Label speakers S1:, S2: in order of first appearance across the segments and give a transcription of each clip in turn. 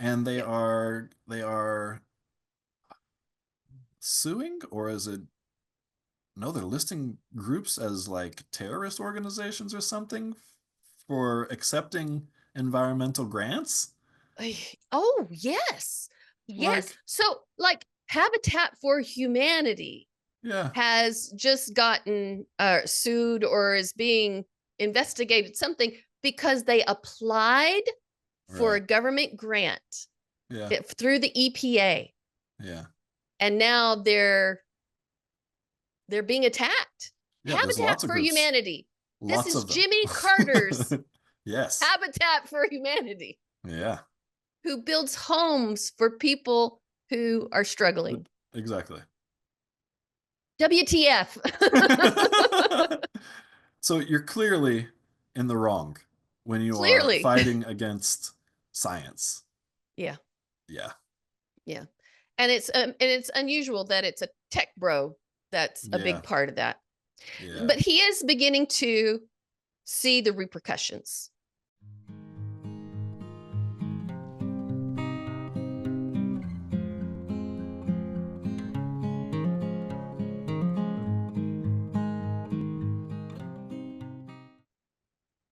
S1: and they
S2: Yeah.
S1: are suing, or is it, no, they're listing groups as like terrorist organizations or something for accepting environmental grants.
S2: Oh, yes. Yes.
S1: Like,
S2: So, like, Habitat for Humanity
S1: yeah,
S2: has just gotten sued or is being investigated something because they applied for a
S1: right.
S2: government grant
S1: Yeah,
S2: through the EPA,
S1: yeah,
S2: and now they're being attacked.
S1: yeah. There's lots
S2: Habitat
S1: of
S2: for
S1: groups,
S2: Humanity. This
S1: lots
S2: is
S1: of them.
S2: Jimmy Carter's
S1: Yes,
S2: Habitat for Humanity,
S1: yeah,
S2: who builds homes for people who are struggling.
S1: exactly.
S2: WTF?
S1: So you're clearly in the wrong when you are
S2: Clearly.
S1: fighting against science.
S2: Yeah.
S1: Yeah,
S2: Yeah. And it's unusual that it's a tech bro that's a
S1: yeah,
S2: big part of that.
S1: yeah.
S2: But he is beginning to see the repercussions.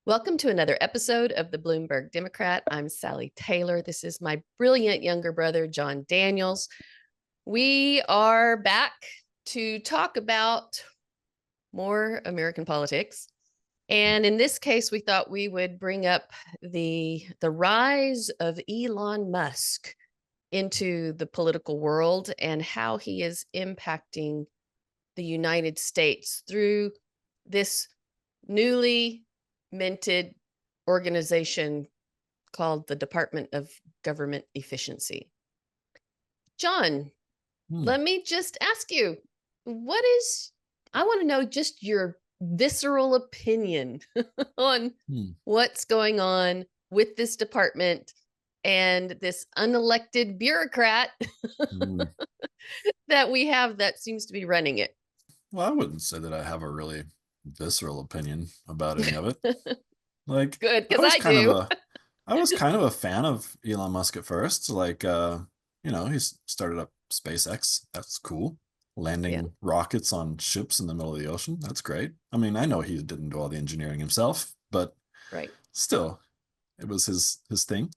S2: Welcome to another episode of the Bloomburg Democrat. I'm Sally Taylor. This is my brilliant younger brother, John Daniels. We are back to talk about more American politics. And in this case, we thought we would bring up the rise of Elon Musk into the political world and how he is impacting the United States through this newly minted organization called the Department of Government Efficiency. John,
S1: Hmm.
S2: let me just ask you, what is, I want to know just your visceral opinion on
S1: Hmm.
S2: what's going on with this department and this unelected bureaucrat
S1: Hmm.
S2: that we have that seems to be running it.
S1: Well, I wouldn't say that I have a really visceral opinion about any of it. Like,
S2: Good,
S1: I
S2: because
S1: was
S2: I
S1: kind of
S2: do.
S1: a, I was kind of a fan of Elon Musk at first. Like, he's started up SpaceX. That's cool.
S2: Yeah,
S1: Landing rockets on ships in the middle of the ocean. That's great. I mean, I know he didn't do all the engineering himself, but
S2: right.
S1: still, it was his thing.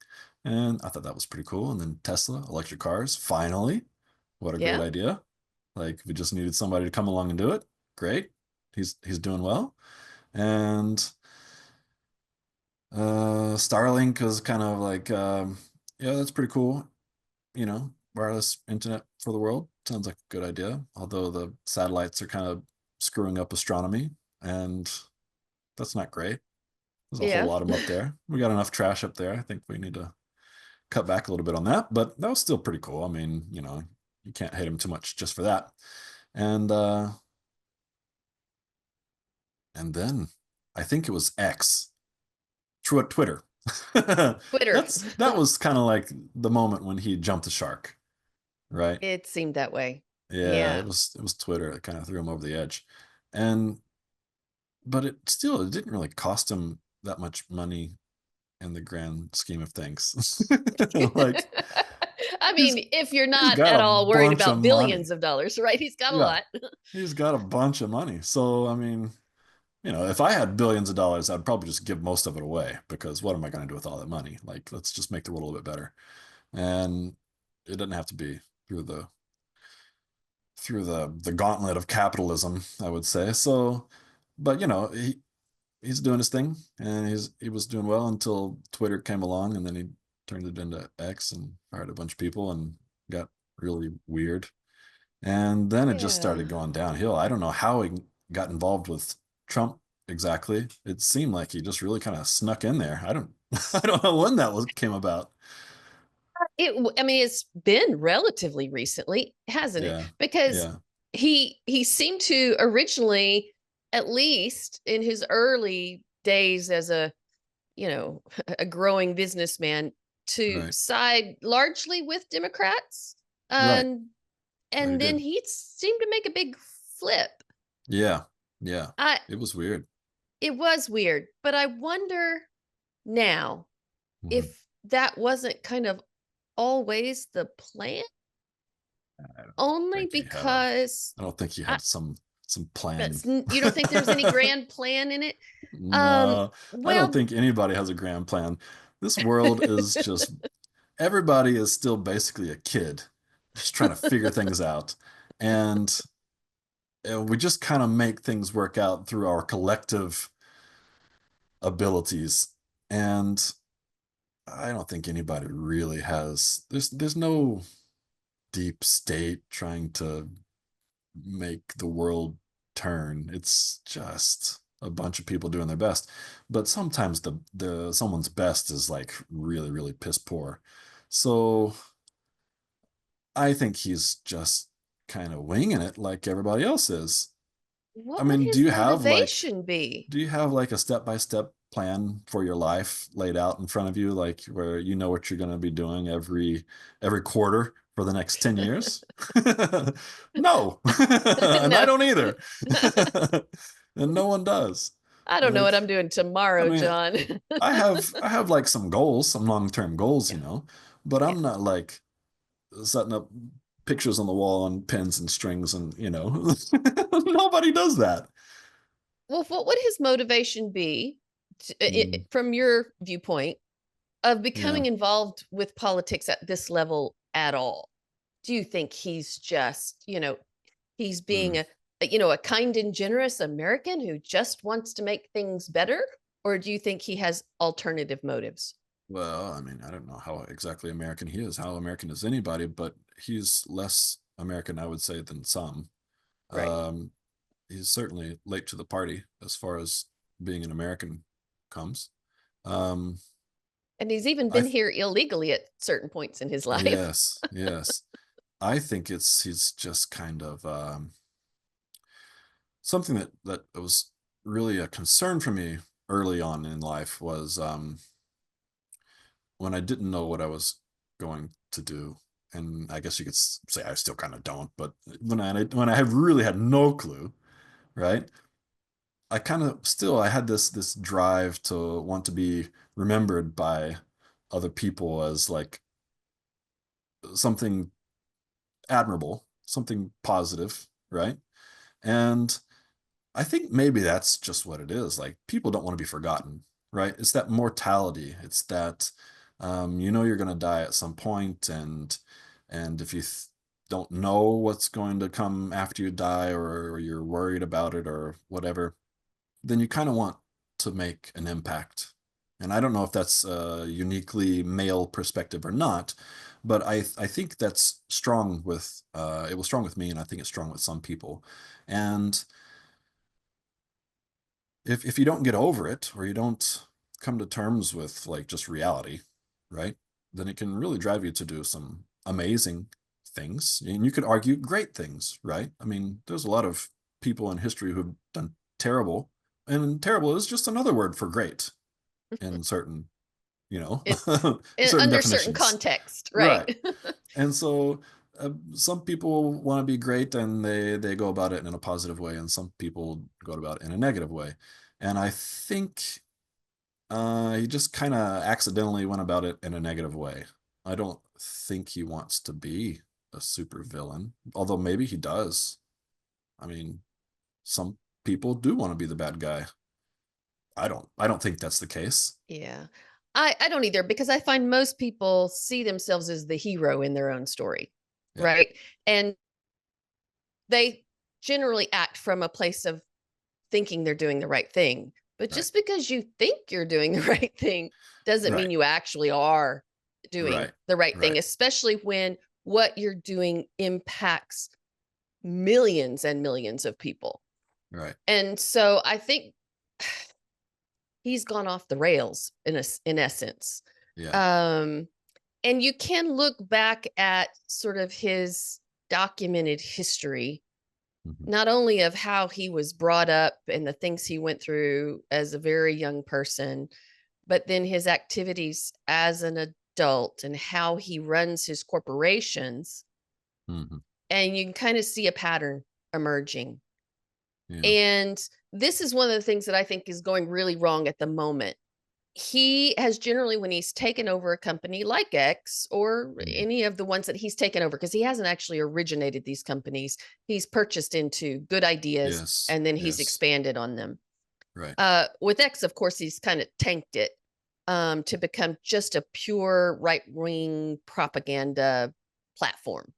S1: And I thought that was pretty cool. And then Tesla, electric cars, finally. What a great
S2: Yeah.
S1: idea. Like, we just needed somebody to come along and do it. Great. He's doing well. And Starlink is kind of like, yeah, that's pretty cool. Wireless internet for the world sounds like a good idea. Although the satellites are kind of screwing up astronomy, and that's not great. There's a whole
S2: Yeah.
S1: lot of them up there. We got enough trash up there. I think we need to cut back a little bit on that, but that was still pretty cool. I mean, you can't hate him too much just for that. And then I think it was X, Twitter.
S2: Twitter.
S1: That was kind of like the moment when he jumped the shark, right?
S2: It seemed that way.
S1: Yeah, it
S2: Yeah.
S1: was it was Twitter that kind of threw him over the edge. And but it didn't really cost him that much money in the grand scheme of things. Like,
S2: I
S1: he's
S2: mean, if you're
S1: he's
S2: not
S1: got
S2: at
S1: a
S2: all worried
S1: bunch of
S2: about
S1: money.
S2: billions of dollars, right? He's got a
S1: Yeah.
S2: lot.
S1: He's got a bunch of money. So, I mean, if I had billions of dollars, I'd probably just give most of it away, because what am I going to do with all that money? Like, let's just make the world a little bit better. And it doesn't have to be through the gauntlet of capitalism, I would say. So, but he's doing his thing, and he was doing well until Twitter came along, and then he turned it into X and fired a bunch of people and got really weird. And then it just
S2: Yeah.
S1: started going downhill. I don't know how he got involved with Trump exactly. It seemed like he just really kind of snuck in there. I don't I don't know when that was came about.
S2: I mean, it's been relatively recently, hasn't it?
S1: Yeah.
S2: Because
S1: Yeah.
S2: he seemed to originally, at least in his early days as a growing businessman, to
S1: Right.
S2: side largely with Democrats.
S1: Right.
S2: And
S1: But he
S2: and then
S1: did.
S2: he seemed to make a big flip.
S1: Yeah. Yeah.
S2: I
S1: It was weird.
S2: It was weird, but I wonder now
S1: Hmm.
S2: if that wasn't kind of always the plan?
S1: I don't
S2: Only
S1: think he had a.
S2: because
S1: I don't think he
S2: I,
S1: had some plan.
S2: you don't think there's any grand plan in it?
S1: No, I don't
S2: Well,
S1: think anybody has a grand plan. This world is just everybody is still basically a kid, just trying to figure things out. And we just kind of make things work out through our collective abilities. And I don't think anybody really has, there's no deep state trying to make the world turn. It's just a bunch of people doing their best. But sometimes the someone's best is like really, really piss poor. So I think he's just kind of winging it like everybody else is. I
S2: what would
S1: mean,
S2: his motivation be?
S1: do you have like a step-by-step plan for your life laid out in front of you, like where you know what you're going to be doing every quarter for the next 10 years? No. And I
S2: No.
S1: don't either. And no one does.
S2: I don't know what
S1: Like,
S2: I'm doing
S1: I
S2: tomorrow,
S1: mean,
S2: John.
S1: I have like some goals, some long-term goals,
S2: Yeah.
S1: but
S2: Yeah.
S1: I'm not like setting up pictures on the wall on pins and strings and nobody does that.
S2: Well, what would his motivation be
S1: Mm,
S2: from your viewpoint of
S1: yeah.
S2: becoming involved with politics at this level at all? Do you think he's just, he's
S1: Mm.
S2: being a kind and generous American who just wants to make things better? Or do you think he has alternative motives?
S1: Well, I mean, I don't know how exactly American he is, how American is anybody, but he's less American, I would say, than some.
S2: Right.
S1: Um, he's certainly late to the party as far as being an American comes. Um,
S2: And he's even
S1: I
S2: been
S1: th
S2: here illegally at certain points in his life.
S1: yes, yes. I think he's just kind of something that was really a concern for me early on in life was when I didn't know what I was going to do. And I guess you could say I still kind of don't, but when I have really had no clue, right? I kind of still I had this drive to want to be remembered by other people as like something admirable, something positive, right? And I think maybe that's just what it is. Like people don't want to be forgotten, right? It's that mortality. It's that you're going to die at some point, and if you don't know what's going to come after you die, or you're worried about it, or whatever, then you kind of want to make an impact. And I don't know if that's a uniquely male perspective or not, but I think that's strong with it was strong with me, and I think it's strong with some people. And if you don't get over it or you don't come to terms with like just reality, right? Then it can really drive you to do some amazing things. And you could argue great things, right? I mean, there's a lot of people in history who've done terrible, and terrible is just another word for great in certain,
S2: It,
S1: certain
S2: under certain
S1: definitions.
S2: context, right?
S1: Right. And so some people want to be great and they go about it in a positive way, and some people go about it in a negative way. And I think he just kind of accidentally went about it in a negative way. I don't think he wants to be a super villain, although maybe he does. I mean, some people do want to be the bad guy. I don't think that's the case.
S2: Yeah. I don't either because I find most people see themselves as the hero in their own story,
S1: Yeah,
S2: right? And they generally act from a place of thinking they're doing the right thing. But
S1: right,
S2: just because you think you're doing the right thing doesn't mean
S1: right,
S2: you actually are doing
S1: right,
S2: the right thing,
S1: right,
S2: especially when what you're doing impacts millions and millions of people.
S1: right.
S2: And so I think he's gone off the rails in essence.
S1: Yeah.
S2: Um, and you can look back at sort of his documented history,
S1: Mhm.
S2: not only of how he was brought up and the things he went through as a very young person, but then his activities as an adult and how he runs his corporations.
S1: Mhm.
S2: And you can kind of see a pattern emerging.
S1: Yeah.
S2: And this is one of the things that I think is going really wrong at the moment he has generally, when he's taken over a company like X or
S1: Mm.
S2: any of the ones that he's taken over, because he hasn't actually originated these companies, he's purchased into good ideas
S1: Yes.
S2: and then he's
S1: Yes.
S2: expanded on them.
S1: Right.
S2: With X, of course, he's kind of tanked it to become just a pure right wing propaganda platform.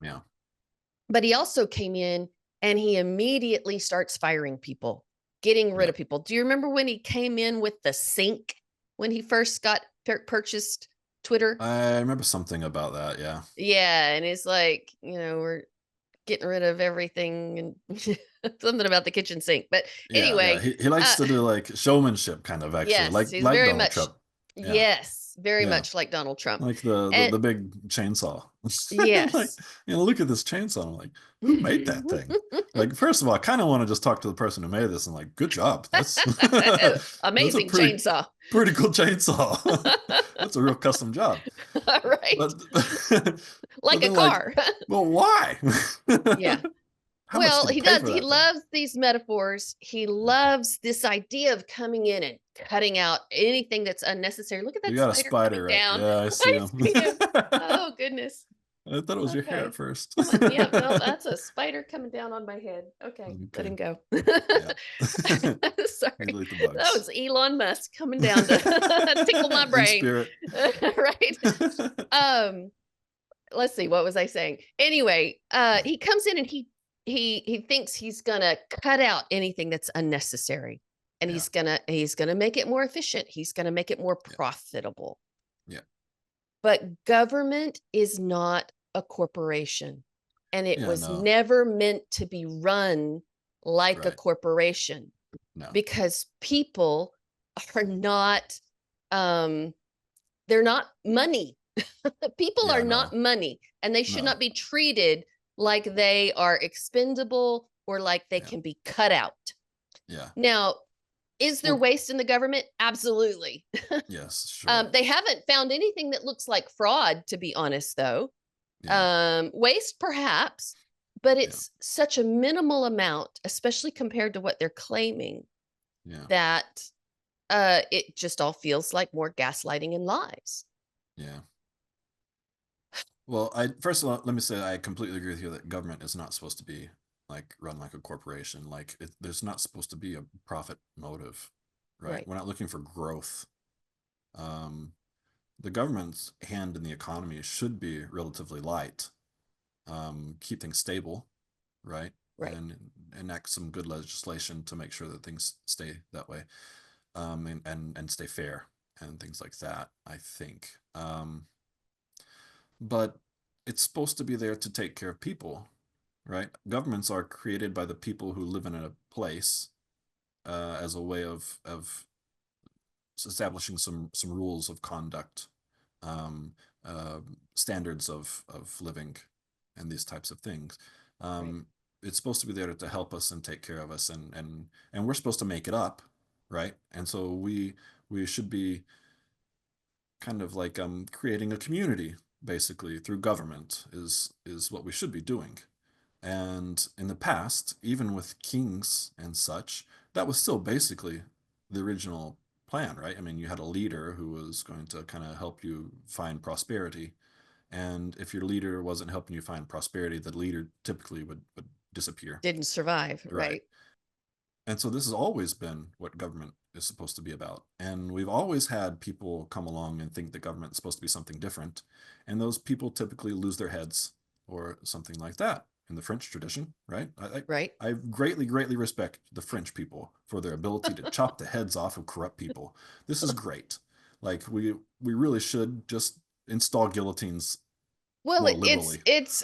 S1: Yeah.
S2: But he also came in and he immediately starts firing people, getting rid
S1: Yeah.
S2: of people. Do you remember when he came in with the sink when he first got purchased Twitter?
S1: I remember something about that. Yeah.
S2: Yeah, and it's like, we're getting rid of everything and something about the kitchen sink. But
S1: Yeah. Yeah.
S2: anyway,
S1: He likes
S2: uh
S1: to do like showmanship kind of actually,
S2: yes, he's
S1: like
S2: very
S1: Donald
S2: much,
S1: Trump. Yeah.
S2: yes, very
S1: Yeah.
S2: much like Donald Trump.
S1: Like the
S2: And
S1: the big chainsaw. Like,
S2: yes.
S1: look at this chainsaw. I'm like, who made that thing? Like, first of all, I kind of want to just talk to the person who made this and like, good job. That's that's a
S2: Amazing chainsaw.
S1: pretty cool chainsaw. That's a real custom job.
S2: Right.
S1: But but
S2: Like a
S1: then like,
S2: car.
S1: well, why?
S2: Yeah.
S1: How much
S2: Well,
S1: did he
S2: he
S1: pay
S2: does.
S1: for
S2: He
S1: that thing?
S2: loves these metaphors. He
S1: Yeah.
S2: loves this idea of coming in and cutting out anything that's unnecessary. Look at
S1: You
S2: that
S1: got a
S2: spider
S1: spider,
S2: coming
S1: right?
S2: down.
S1: Yeah, I see
S2: I
S1: him.
S2: see him. Oh, goodness.
S1: I thought it was your hair
S2: Okay.
S1: at first.
S2: Yep. No, that's a spider coming down on my head. Okay. Let
S1: Okay.
S2: him go.
S1: Yeah.
S2: Sorry.
S1: Delete the
S2: That
S1: bugs.
S2: was Elon Musk coming down to tickle my
S1: In
S2: brain.
S1: spirit.
S2: Right. Um, let's see, what was I saying? Anyway,
S1: Right.
S2: he comes in and he thinks he's gonna cut out anything that's unnecessary, and
S1: Yeah.
S2: he's gonna make it more efficient. He's gonna make it more
S1: Yeah.
S2: profitable.
S1: Yeah.
S2: But government is not a corporation, and it
S1: Yeah.
S2: was
S1: No.
S2: never meant to be run like a
S1: Right.
S2: corporation
S1: No.
S2: because people are not um they're not money. People are
S1: Yeah.
S2: not
S1: No.
S2: money, and they should
S1: No.
S2: not be treated like they are expendable or like they
S1: Yeah.
S2: can be cut out.
S1: Yeah.
S2: Now, is there
S1: Well,
S2: waste in the government? Absolutely.
S1: yes. Sure.
S2: They haven't found anything that looks like fraud, to be honest, though.
S1: Yeah.
S2: Waste, perhaps, but
S1: Yeah.
S2: it's such a minimal amount, especially compared to what they're claiming,
S1: Yeah.
S2: that it just all feels like more gaslighting and lies.
S1: Yeah. Well, I first of all, let me say I completely agree with you that government is not supposed to be like run like a corporation. Like there's not supposed to be a profit motive, right?
S2: Right,
S1: We're not looking for growth. Um, the government's hand in the economy should be relatively light. Keep things stable, right?
S2: right,
S1: And enact some good legislation to make sure that things stay that way, and stay fair and things like that. I think. But it's supposed to be there to take care of people, right? Governments are created by the people who live in a place, as a way of establishing some rules of conduct, um, uh, standards of living, and these types of things.
S2: right.
S1: Um, it's supposed to be there to help us and take care of us, and we're supposed to make it up, right? And so we should be kind of like creating a community basically through government is what we should be doing. And in the past, even with kings and such, that was still basically the original plan, right? I mean, you had a leader who was going to kind of help you find prosperity. And if your leader wasn't helping you find prosperity, the leader typically would disappear.
S2: Didn't survive,
S1: Right.
S2: right?
S1: And so this has always been what government is supposed to be about. And we've always had people come along and think the government is supposed to be something different. And those people typically lose their heads or something like that in the French tradition, right?
S2: Right.
S1: I greatly, greatly respect the French people for their ability to chop the heads off of corrupt people. This is great. Like we really should just install guillotines
S2: Well,
S1: more
S2: it's
S1: liberally.
S2: it's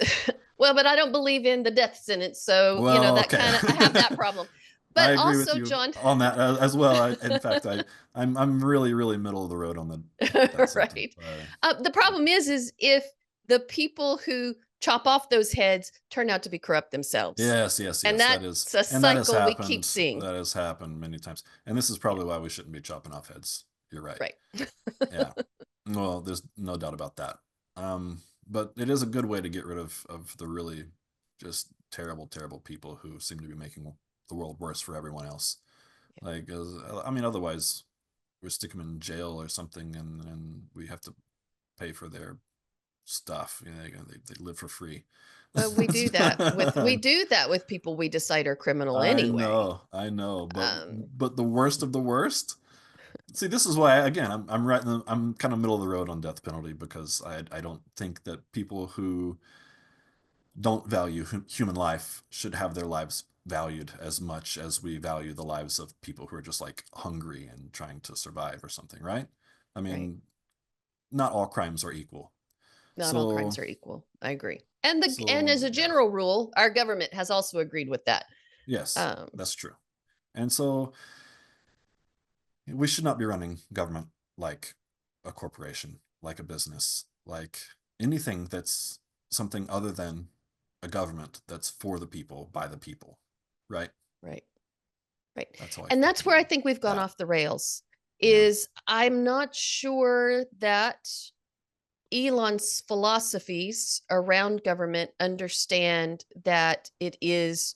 S2: well, but I don't believe in the death sentence, so
S1: Well,
S2: that
S1: okay.
S2: kind of I have that problem.
S1: I
S2: But
S1: agree with
S2: also,
S1: you
S2: John,
S1: on that as well. In fact, I'm really really middle of the road on that sentence.
S2: right? The problem is if the people who chop off those heads turn out to be corrupt themselves,
S1: Yes, yes,
S2: and
S1: yes.
S2: that's a
S1: And that has
S2: cycle we keep
S1: happened.
S2: seeing.
S1: That has happened many times. And this is
S2: Yeah,
S1: probably why we shouldn't be chopping off heads. You're right.
S2: right.
S1: Yeah. Well, there's no doubt about that. But it is a good way to get rid of the really just terrible, terrible people who seem to be making the world worse for everyone else.
S2: Yeah.
S1: Like, I mean, otherwise. we stick them in jail or something, and we have to pay for their stuff. You know, they live for free.
S2: Well, we do that with people we decide are criminal anyway.
S1: I know,
S2: Um,
S1: but the worst of the worst. See, this is why again I'm right in I'm kind of middle of the road on death penalty, because I don't think that people who don't value human life should have their lives valued as much as we value the lives of people who are just like hungry and trying to survive or something, right? I
S2: right.
S1: mean, not all crimes are equal.
S2: Not all crimes
S1: So,
S2: are equal. I agree. And
S1: so
S2: as a
S1: yeah,
S2: general rule, our government has also agreed with that.
S1: yes,
S2: Um,
S1: that's true. And so we should not be running government like a corporation, like a business, like anything that's something other than a government that's for the people, by the people, right?
S2: right. Right.
S1: That's how I
S2: And
S1: think
S2: that's where I
S1: about
S2: think we've gone
S1: that.
S2: off the rails.
S1: Yeah,
S2: Is I'm not sure that Elon's philosophies around government understand that it is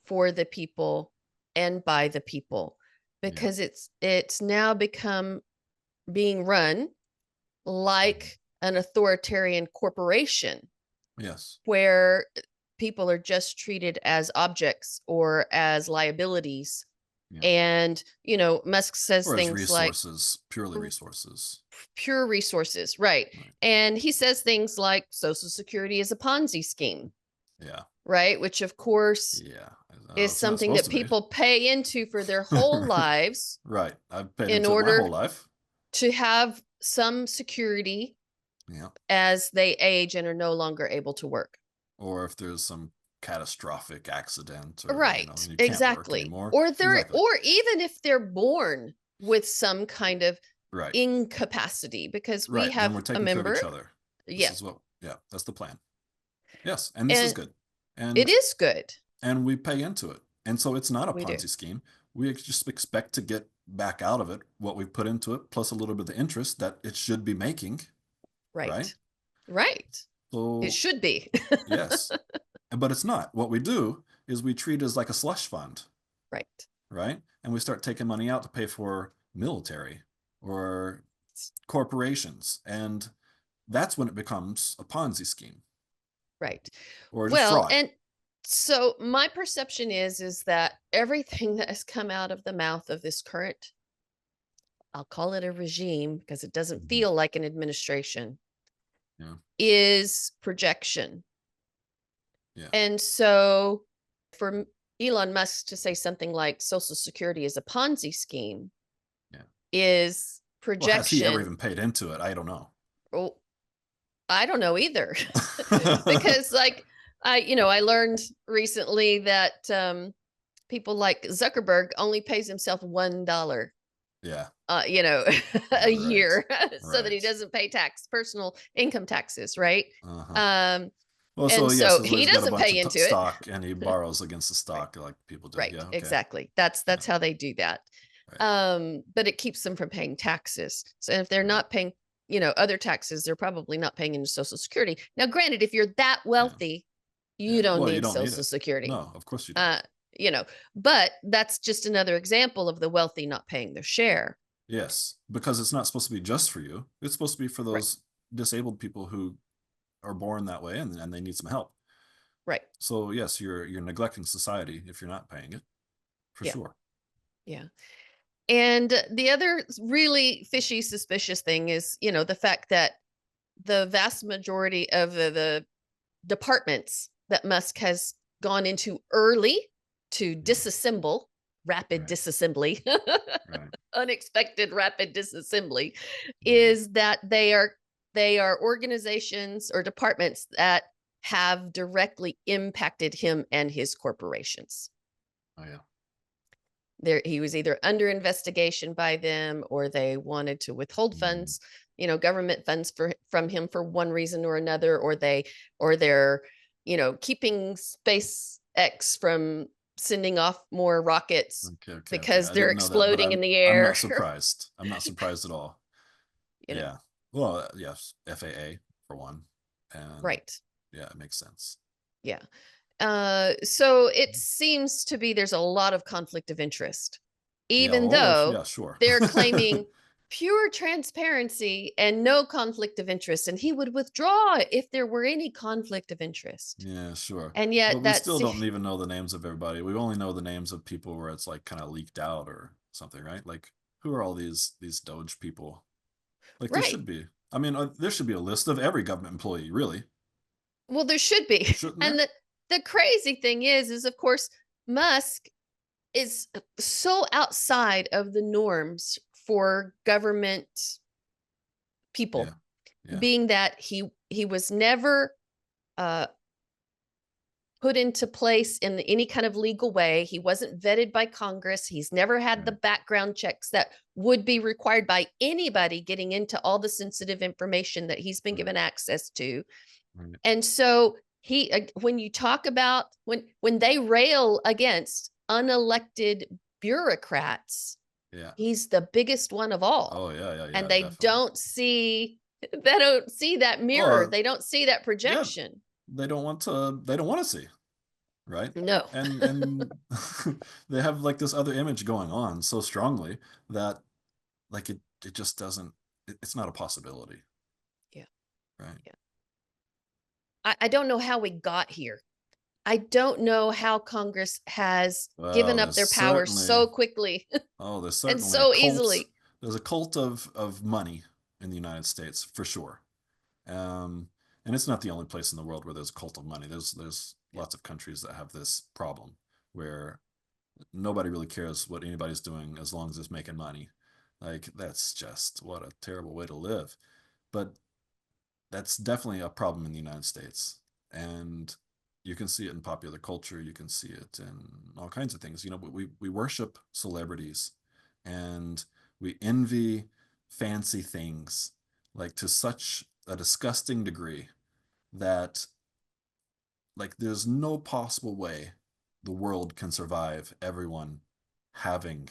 S2: for the people and by the people,
S1: yeah,
S2: because it's now become being run
S1: mhm.
S2: like an authoritarian corporation
S1: Yes,
S2: where people are just treated as objects or as liabilities.
S1: yeah.
S2: And Musk says
S1: Or as
S2: things like
S1: resources, purely resources.
S2: pure resources, right?
S1: Right.
S2: And he says things like Social Security is a Ponzi scheme,
S1: Yeah,
S2: right? Which of course
S1: yeah.
S2: is
S1: It's not
S2: something
S1: supposed
S2: that
S1: to be.
S2: people pay into for their whole lives
S1: Right. I've paid
S2: in
S1: into it my
S2: order
S1: whole life.
S2: to have some security
S1: Yeah.
S2: as they age and are no longer able to work.
S1: Or if there's some catastrophic accident, or
S2: Right,
S1: you can't work
S2: exactly.
S1: anymore.
S2: Or
S1: Exactly.
S2: or even if they're born with some kind of
S1: Right.
S2: incapacity, because we
S1: Right. Then
S2: have
S1: we're
S2: a
S1: taking care of each
S2: member.
S1: other. This
S2: Yeah.
S1: is what, yeah, that's the plan. Yes. And this is
S2: And
S1: good.
S2: it
S1: And
S2: is good.
S1: we pay into it. And so it's not a
S2: We do.
S1: Ponzi scheme. We just expect to get back out of it what we've put into it, plus a little bit of the interest that it should be making, right?
S2: Right. Right. It
S1: So,
S2: should be.
S1: yes. But it's not. What we do is we treat it as like a slush fund,
S2: Right.
S1: right? And we start taking money out to pay for military or corporations. And that's when it becomes a Ponzi scheme
S2: Right.
S1: or just
S2: Well,
S1: fraud.
S2: and so my perception is that everything that has come out of the mouth of this current, I'll call it a regime because it doesn't
S1: Mhm.
S2: feel like an administration,
S1: Yeah.
S2: is projection.
S1: Yeah.
S2: And so for Elon Musk to say something like Social Security is a Ponzi scheme
S1: Yeah.
S2: is
S1: Well, has he ever
S2: projection.
S1: even paid into it? I don't know.
S2: Oh, I don't know either. Because like I learned recently that people like Zuckerberg only pays himself $1
S1: Yeah.
S2: you know a
S1: Right.
S2: year so that he
S1: Right.
S2: doesn't pay personal income taxes, right?
S1: Uh-huh.
S2: um
S1: Well, so
S2: and
S1: yes,
S2: so
S1: so
S2: he
S1: he's got a
S2: doesn't
S1: bunch
S2: pay
S1: of
S2: into it.
S1: stock and he borrows against the
S2: Right.
S1: stock like people do.
S2: Right,
S1: Yeah. Okay.
S2: exactly. That's
S1: Yeah.
S2: how they do that.
S1: Right.
S2: But it keeps them from paying taxes. So if they're
S1: Right.
S2: not paying other taxes, they're probably not paying into Social Security. Now granted, if you're that
S1: Yeah.
S2: wealthy, you
S1: Yeah.
S2: don't
S1: Well, you
S2: need
S1: don't need
S2: Social
S1: it.
S2: Security.
S1: No, of course you don't.
S2: uh you know but that's just another example of the wealthy not paying their share.
S1: Yes, because it's not supposed to be just for you. It's supposed to be for
S2: Right.
S1: those disabled people who are born that way, and they need some help.
S2: Right.
S1: So yes, you're neglecting society if you're not paying it, for
S2: Yeah.
S1: sure.
S2: Yeah. And the other really fishy, suspicious thing is, the fact that the vast majority of the departments that Musk has gone into early to
S1: Yeah.
S2: disassemble, rapid
S1: Right.
S2: disassembly,
S1: Right.
S2: unexpected rapid disassembly,
S1: Yeah.
S2: is that they are organizations or departments that have directly impacted him and his corporations.
S1: Oh yeah.
S2: He was either under investigation by them, or they wanted to withhold
S1: Mm.
S2: funds, government funds from him for one reason or another, or they're keeping SpaceX from sending off more rockets
S1: Okay. Okay. Okay.
S2: because
S1: I
S2: they're
S1: didn't know that, but
S2: exploding in the
S1: I'm
S2: air.
S1: not surprised. I'm not surprised at all.
S2: you know
S1: Yeah. Well, yes, FAA for one, and
S2: right.
S1: yeah, it makes sense.
S2: Yeah. So it seems to be there's a lot of conflict of interest
S1: Yeah,
S2: even
S1: oh,
S2: though
S1: yeah, sure.
S2: they're claiming pure transparency and no conflict of interest. And he would withdraw if there were any conflict of interest.
S1: Yeah, sure.
S2: And
S1: But
S2: yet
S1: we
S2: that's
S1: still don't even know the names of everybody. We only know the names of people where it's like kind of leaked out or something, right? Like who are all these Doge people? Like there
S2: right.
S1: should be. I mean, there should be a list of every government employee, really.
S2: Well, there should be.
S1: Shouldn't
S2: And
S1: there?
S2: the crazy thing is of course, Musk is so outside of the norms for government
S1: Yeah.
S2: people,
S1: Yeah.
S2: being that he was never uh, put into place in any kind of legal way. He wasn't vetted by Congress. He's never had the
S1: Right.
S2: background checks that would be required by anybody getting into all the sensitive information that he's been
S1: Right.
S2: given access to.
S1: Right.
S2: And so when you talk about when they rail against unelected bureaucrats,
S1: Yeah.
S2: he's the biggest one of all.
S1: Oh yeah, yeah,
S2: And
S1: yeah,
S2: they
S1: definitely.
S2: don't see that mirror.
S1: Oh,
S2: They don't see that
S1: yeah,
S2: projection.
S1: they don't want to see, right?
S2: No.
S1: And they have like this other image going on so strongly that like it just doesn't it's not a possibility,
S2: Yeah.
S1: right?
S2: Yeah. I don't know how we got here. I don't know how Congress has given
S1: Well,
S2: up their power so quickly
S1: there's
S2: and
S1: certainly a
S2: so
S1: cult.
S2: easily.
S1: There's a cult of money in the United States for sure. Um, and it's not the only place in the world where there's a cult of money. There's
S2: Yeah.
S1: lots of countries that have this problem where nobody really cares what anybody's doing as long as it's making money. Like that's just what a terrible way to live. But that's definitely a problem in the United States. And you can see it in popular culture, you can see it in all kinds of things. You know, we worship celebrities and we envy fancy things like to such a disgusting degree that like there's no possible way the world can survive everyone having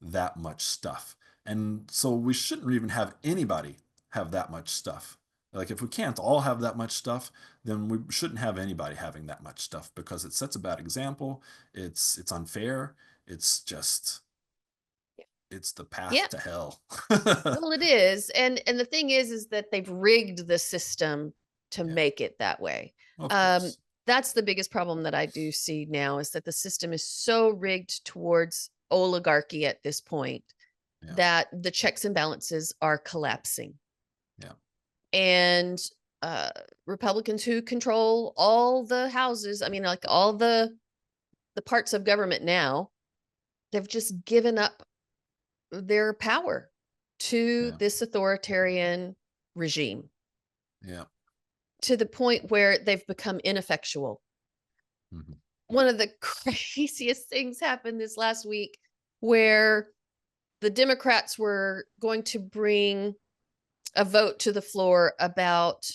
S1: that much stuff. And so we shouldn't even have anybody have that much stuff. Like if we can't all have that much stuff, then we shouldn't have anybody having that much stuff because it sets a bad example. It's unfair. It's just it's the
S2: Yeah.
S1: path to hell.
S2: Well, it is. And the thing is that they've rigged the system to
S1: Yeah,
S2: make it that way.
S1: of
S2: Um,
S1: course.
S2: that's the biggest problem that I do see now is that the system is so rigged towards oligarchy at this point
S1: Yeah,
S2: that the checks and balances are collapsing.
S1: yeah,
S2: And uh, Republicans who control all the houses, I mean, like all the parts of government now, they've just given up their power to
S1: yeah,
S2: this authoritarian regime
S1: yeah.
S2: to the point where they've become ineffectual.
S1: Hmm.
S2: One of the craziest things happened this last week where the Democrats were going to bring a vote to the floor about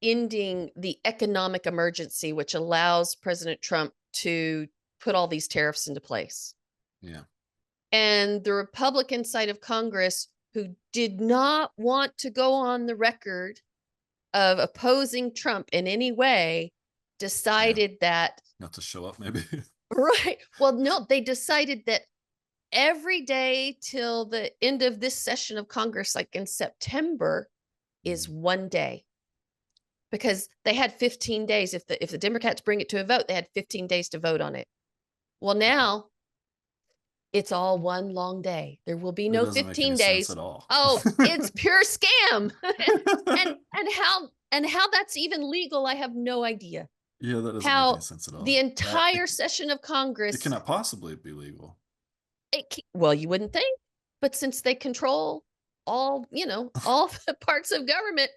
S2: ending the economic emergency, which allows President Trump to put all these tariffs into place.
S1: Yeah,
S2: And the Republican side of Congress, who did not want to go on the record of opposing Trump in any way,
S1: yeah.
S2: decided that,
S1: Not to show up, maybe.
S2: right. Well, no, they decided that every day till the end of this session of Congress, like in September, is
S1: Mhm.
S2: one day because they had 15 days. If the Democrats bring it to a vote, they had 15 days to vote on it. Well, now it's all one long day. There will be
S1: It
S2: no
S1: doesn't make any
S2: 15
S1: sense
S2: days.
S1: at all.
S2: Oh, it's pure scam. And how that's even legal, I have no idea.
S1: Yeah, that doesn't make any
S2: How
S1: sense at
S2: the
S1: all.
S2: entire session of
S1: It
S2: Congress,
S1: cannot possibly be legal.
S2: well, you wouldn't think, but since they control all the parts of government,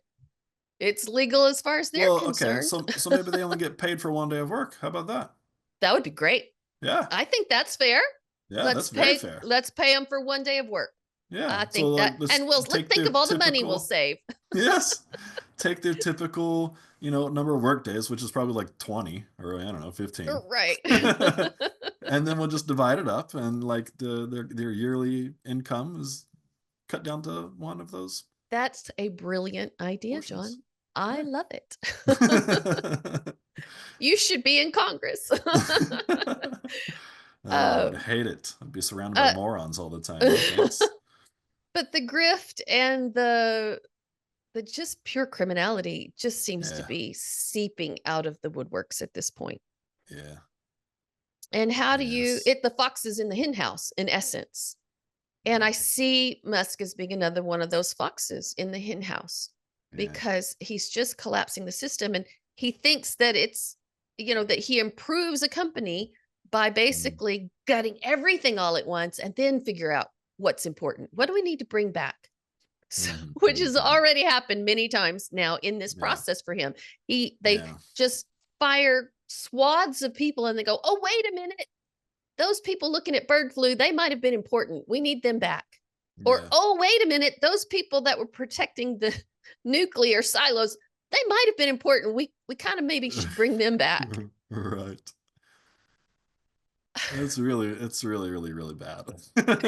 S2: it's legal as far as they're
S1: Well, okay,
S2: concerned.
S1: so maybe they only get paid for one day of work. How about that?
S2: That would be great.
S1: Yeah,
S2: I think that's fair.
S1: yeah,
S2: Let's
S1: that's very
S2: pay
S1: fair.
S2: let's pay them for one day of work.
S1: Yeah,
S2: I
S1: so
S2: think
S1: like
S2: that,
S1: let's
S2: and let's
S1: take
S2: think
S1: their
S2: of all the money we'll
S1: typical,
S2: save.
S1: yes, take their typical, number of work days, which is probably like 20 or I don't know, 15.
S2: Right.
S1: And then we'll just divide it up and like their yearly income is cut down to one of those
S2: That's a brilliant idea,
S1: portions.
S2: John. I
S1: Yeah.
S2: love it. You should be in Congress.
S1: Oh, I would
S2: Um,
S1: hate it. I'd be surrounded by
S2: uh,
S1: morons all the time. No thanks.
S2: but the grift and the just pure criminality just seems to
S1: Yeah,
S2: be seeping out of the woodworks at this point.
S1: yeah,
S2: And how do you
S1: yes,
S2: it the fox is in the hen house in essence. And
S1: yeah,
S2: I see Musk as being another one of those foxes in the hen house
S1: yeah.
S2: because he's just collapsing the system and he thinks that it's, that he improves a company by
S1: Mm,
S2: basically gutting everything all at once and then figure out what's important. What do we need to bring back? So,
S1: mhm,
S2: which
S1: mhm,
S2: has
S1: mhm.
S2: already happened many times now in this
S1: Yeah,
S2: process for him. They
S1: yeah,
S2: just fire swaths of people and they go, "Oh, wait a minute, those people looking at bird flu, they might have been important. We need them back." Or,
S1: yeah.
S2: "Oh, wait a minute, those people that were protecting the nuclear silos, they might have been important. We kind of maybe should bring them back."
S1: Right. It's really, really, really bad.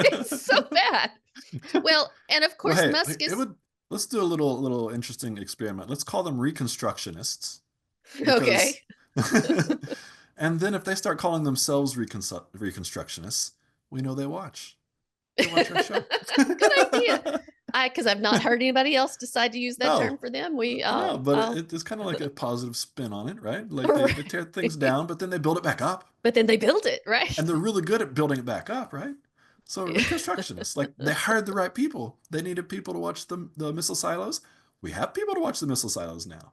S2: It's so bad. Well, and of
S1: Well,
S2: course,
S1: hey,
S2: Musk
S1: it
S2: is
S1: would let's do a little interesting experiment. Let's call them reconstructionists because
S2: okay.
S1: and then if they start calling themselves reconstructionists, we know they watch. They watch our show.
S2: Good idea. Because I've not heard anybody else decide to use that term
S1: No,
S2: for them.
S1: no, but
S2: I'll,
S1: it's kind of like a positive spin on it, right? Like they tear things
S2: right.
S1: down, but then they build it back up.
S2: But then they build it, right?
S1: And they're really good at building it back up, right? So reconstructionists, like they hired the right people. They needed people to watch the missile silos. We have people to watch the missile silos now.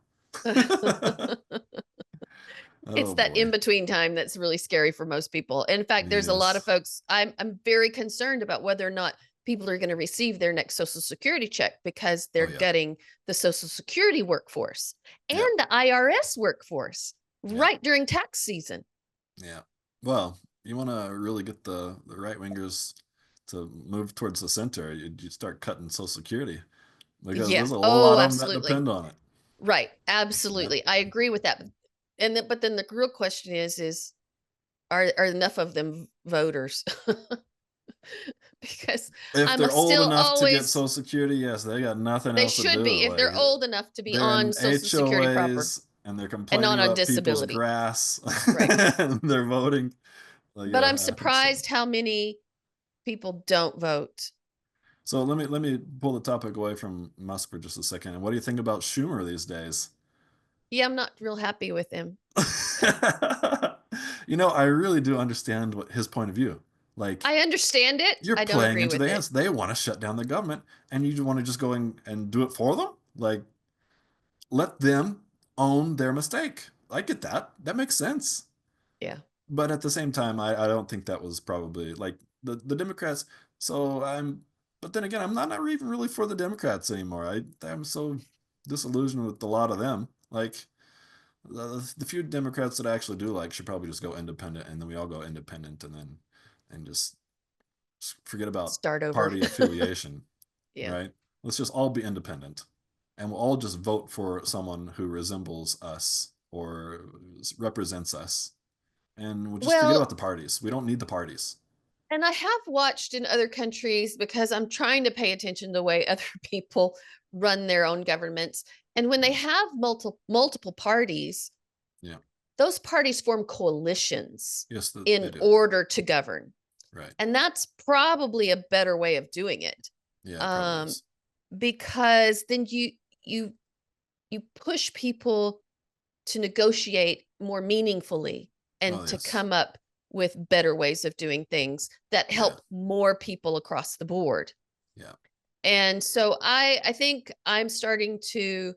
S2: It's
S1: Oh
S2: that in
S1: boy.
S2: between time that's really scary for most people. In fact, there's a lot of
S1: Yes.
S2: folks. I'm very concerned about whether or not people are going to receive their next Social Security check because
S1: Oh
S2: they're
S1: yeah.
S2: gutting the Social Security workforce and
S1: Yeah.
S2: the IRS workforce
S1: Yeah.
S2: right during tax season.
S1: Yeah. Well, you want to really get the right wingers to move towards the center, you start cutting Social Security because
S2: Yeah.
S1: there's a
S2: Oh,
S1: lot of them that
S2: absolutely.
S1: depend on it.
S2: Right.
S1: Yeah.
S2: Absolutely. I agree with that. But then the real question is are enough of them voters? Because
S1: If
S2: I'm
S1: they're old
S2: still
S1: enough to get
S2: always
S1: Social Security, yes, they got nothing
S2: they
S1: else to
S2: should
S1: do.
S2: be if they're
S1: Like
S2: old enough to be
S1: they're
S2: on
S1: in
S2: Social Security proper
S1: HOAs and they're
S2: and
S1: complaining
S2: not on
S1: about people's
S2: disability.
S1: grass
S2: Right.
S1: and they're voting. Like,
S2: But I'm
S1: yeah, so
S2: surprised how many people don't vote.
S1: so let me pull the topic away from Musk for just a second. And what do you think about Schumer these days?
S2: Yeah, I'm not real happy with him.
S1: I really do understand his point of view. Like
S2: I understand it.
S1: you're
S2: I don't
S1: playing
S2: agree
S1: into
S2: with
S1: their
S2: it.
S1: hands. They want to shut down the government, and you want to just go in and do it for them. Like let them own their mistake. I get that. That makes sense.
S2: Yeah.
S1: But at the same time, I don't think that was probably like the Democrats. So but then again, I'm not even really for the Democrats anymore. I'm so disillusioned with a lot of them. Like the few Democrats that I actually do like should probably just go independent, and then we all go independent, and just forget about
S2: Start over.
S1: party affiliation,
S2: Yeah.
S1: right? Let's just all be independent, and we'll all just vote for someone who resembles us or represents us, and we'll just forget about
S2: Well,
S1: the parties. We don't need the parties.
S2: and I have watched in other countries because I'm trying to pay attention to the way other people run their own governments. And when they
S1: Yeah,
S2: have multiple parties,
S1: yeah.
S2: those parties form coalitions
S1: Yes, they
S2: in
S1: do.
S2: order to govern.
S1: Right.
S2: And that's probably a better way of doing it.
S1: Yeah, it probably
S2: Um,
S1: is.
S2: because then you you push people to negotiate more meaningfully
S1: Oh
S2: and to
S1: yes.
S2: come up with better ways of doing things that
S1: Yeah,
S2: help more people across the board.
S1: yeah,
S2: And so I think I'm starting to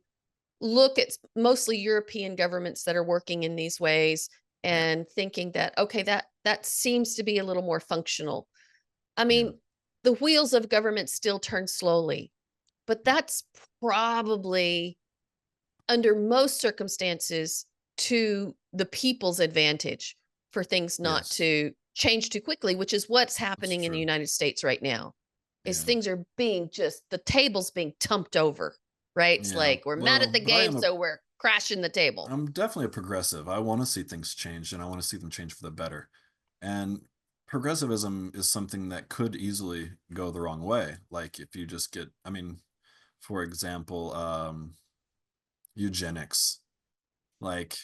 S2: look at mostly European governments that are working in these ways
S1: yeah,
S2: and thinking that okay, that seems to be a little more functional. I
S1: yeah,
S2: mean, the wheels of government still turn slowly, but
S1: yeah.
S2: that's probably under most circumstances to the people's advantage for things not
S1: Yes,
S2: to change too quickly, which is what's
S1: that's
S2: happening in the
S1: true.
S2: United States right now. Is
S1: Yeah,
S2: things are being just the tables being tumped over, right? It's
S1: yeah.
S2: like we're mad
S1: Well,
S2: at the
S1: but I
S2: game,
S1: am a
S2: so we're crashing the table.
S1: I'm definitely a progressive. I want to see things change and I want to see them change for the better. And progressivism is something that could easily go the wrong way. Like if you just get, I mean, for example, eugenics. Like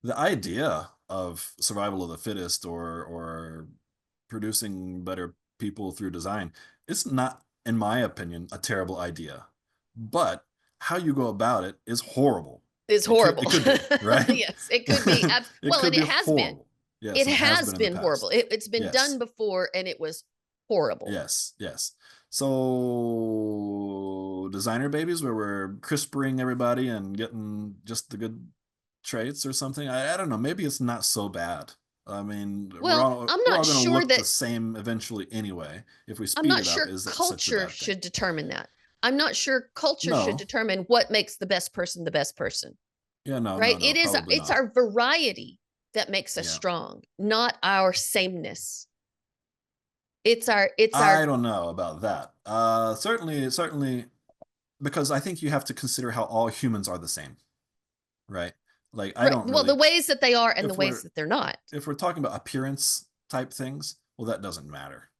S1: the idea of survival of the fittest or producing better people through design, it's not, in my opinion, a terrible idea. But how you go about it is horrible.
S2: Is
S1: It could
S2: horrible.
S1: it could be, right?
S2: Yes, it could be.
S1: It
S2: Well,
S1: could
S2: and
S1: be
S2: it has been.
S1: horrible. Yes,
S2: It
S1: and it has
S2: has
S1: been in the
S2: been horrible.
S1: past.
S2: It's been done
S1: Yes.
S2: before, and it was horrible.
S1: Yes, yes. So designer babies where we're CRISPRing everybody and getting just the good traits or something. I don't know. Maybe it's not so bad. I mean,
S2: Well, I'm
S1: we're
S2: not
S1: all going to
S2: sure
S1: look
S2: that
S1: the same eventually anyway. If we
S2: I'm
S1: speed
S2: not
S1: it up,
S2: sure
S1: is that such a
S2: culture
S1: bad thing?
S2: should determine that. I'm not sure culture should
S1: No.
S2: determine what makes the best person,
S1: Yeah, no, no,
S2: right?
S1: no, probably
S2: It's
S1: not.
S2: our variety that makes us
S1: Yeah.
S2: strong, not our sameness. It's our
S1: I don't know about that. Certainly, because I think you have to consider how all humans are the same, right? Like I
S2: right.
S1: don't
S2: Well, the
S1: really,
S2: ways that they are and the
S1: if
S2: ways
S1: we're
S2: that they're not.
S1: if we're talking about appearance type things, well, that doesn't matter.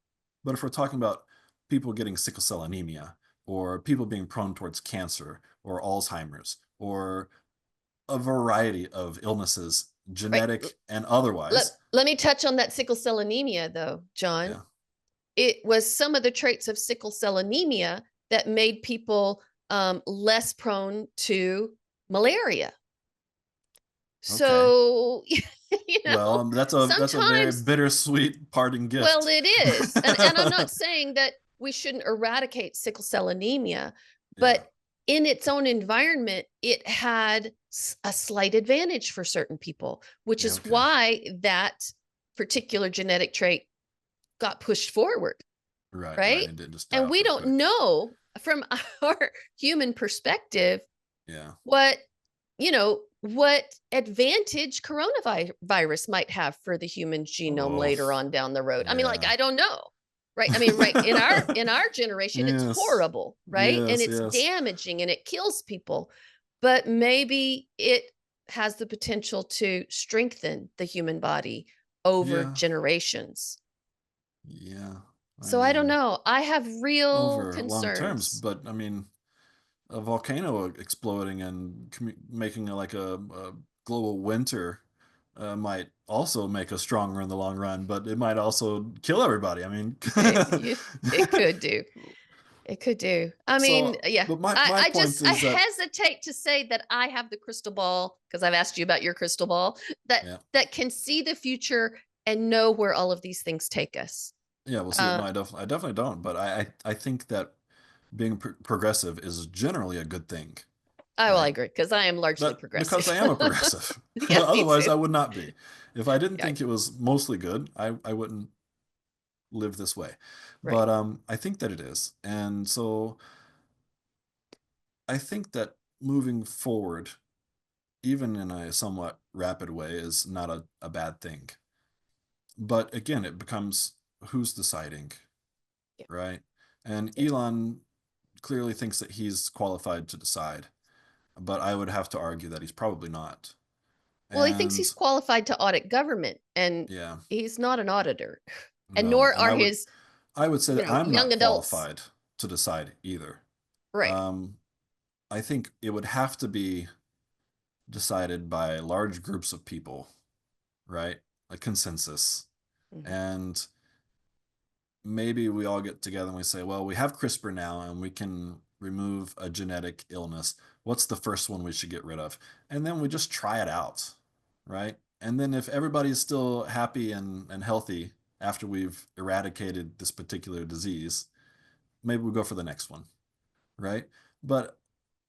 S1: But if we're talking about people getting sickle cell anemia, or people being prone towards cancer or Alzheimer's, or a variety of illnesses,
S2: Right.
S1: genetic and
S2: Let,
S1: otherwise,
S2: let me touch on that sickle cell anemia, though, John.
S1: yeah,
S2: It was some of the traits of sickle cell anemia that made people less prone to malaria.
S1: okay.
S2: So,
S1: Well, that's a very
S2: sometimes,
S1: bittersweet parting
S2: well,
S1: gift.
S2: it is. And I'm not saying that we shouldn't eradicate sickle cell anemia,
S1: Yeah.
S2: but in its own environment, it had a slight advantage for certain people, which
S1: Yeah.
S2: is
S1: Okay.
S2: why that particular genetic trait got pushed forward,
S1: Right. Right.
S2: right?
S1: It didn't just die
S2: And
S1: off
S2: we
S1: real
S2: don't
S1: quick.
S2: know from our human perspective
S1: Yeah.
S2: what, what advantage coronavirus might have for the human genome
S1: Oh.
S2: later on down the road. I mean, like,
S1: Yeah.
S2: I don't know. Right. I mean, right, in our generation, it's
S1: Yes.
S2: horrible, right? And
S1: Yes.
S2: it's
S1: Yes.
S2: damaging and it kills people. But maybe it has the potential to strengthen the human body over
S1: Yeah.
S2: generations.
S1: Yeah. I
S2: So I don't
S1: mean,
S2: know. I have real
S1: over long terms,
S2: concerns.
S1: but I mean, a volcano exploding and making like a global winter might also make us stronger in the long run, but it might also kill everybody. I mean,
S2: It could do. It could do. I mean,
S1: so,
S2: yeah.
S1: but
S2: I,
S1: my
S2: I
S1: point
S2: just I
S1: is that,
S2: hesitate to say that I have the crystal ball because I've asked you about your crystal ball that
S1: yeah,
S2: that can see the future and know where all of these things take us.
S1: yeah, we'll see. No,
S2: Uh,
S1: I definitely don't, but I think that being progressive is generally a good thing,
S2: I will
S1: right?
S2: agree because I am largely
S1: That because
S2: progressive.
S1: I am a progressive.
S2: Yeah, me
S1: Otherwise,
S2: too.
S1: I would not be. If I didn't
S2: Yeah,
S1: think it was mostly good, I wouldn't live this way.
S2: right.
S1: But I think that it is. And so I think that moving forward, even in a somewhat rapid way, is not a bad thing. But again, it becomes who's deciding,
S2: Yeah,
S1: right? And
S2: yeah.
S1: Elon clearly thinks that he's qualified to decide, but I would have to argue that he's probably not.
S2: Well, he thinks
S1: And
S2: he's qualified to audit government, and
S1: yeah,
S2: he's not an auditor, and
S1: no.
S2: nor
S1: And
S2: are his,
S1: I would say that I'm
S2: young
S1: not
S2: adults.
S1: qualified to decide either.
S2: Right.
S1: Um, I think it would have to be decided by large groups of people, right? A consensus.
S2: Mhm.
S1: And maybe we all get together and we say, well, we have CRISPR now and we can remove a genetic illness. What's the first one we should get rid of? And then we just try it out, right? And then if everybody's still happy and healthy after we've eradicated this particular disease, maybe we go for the next one, right? But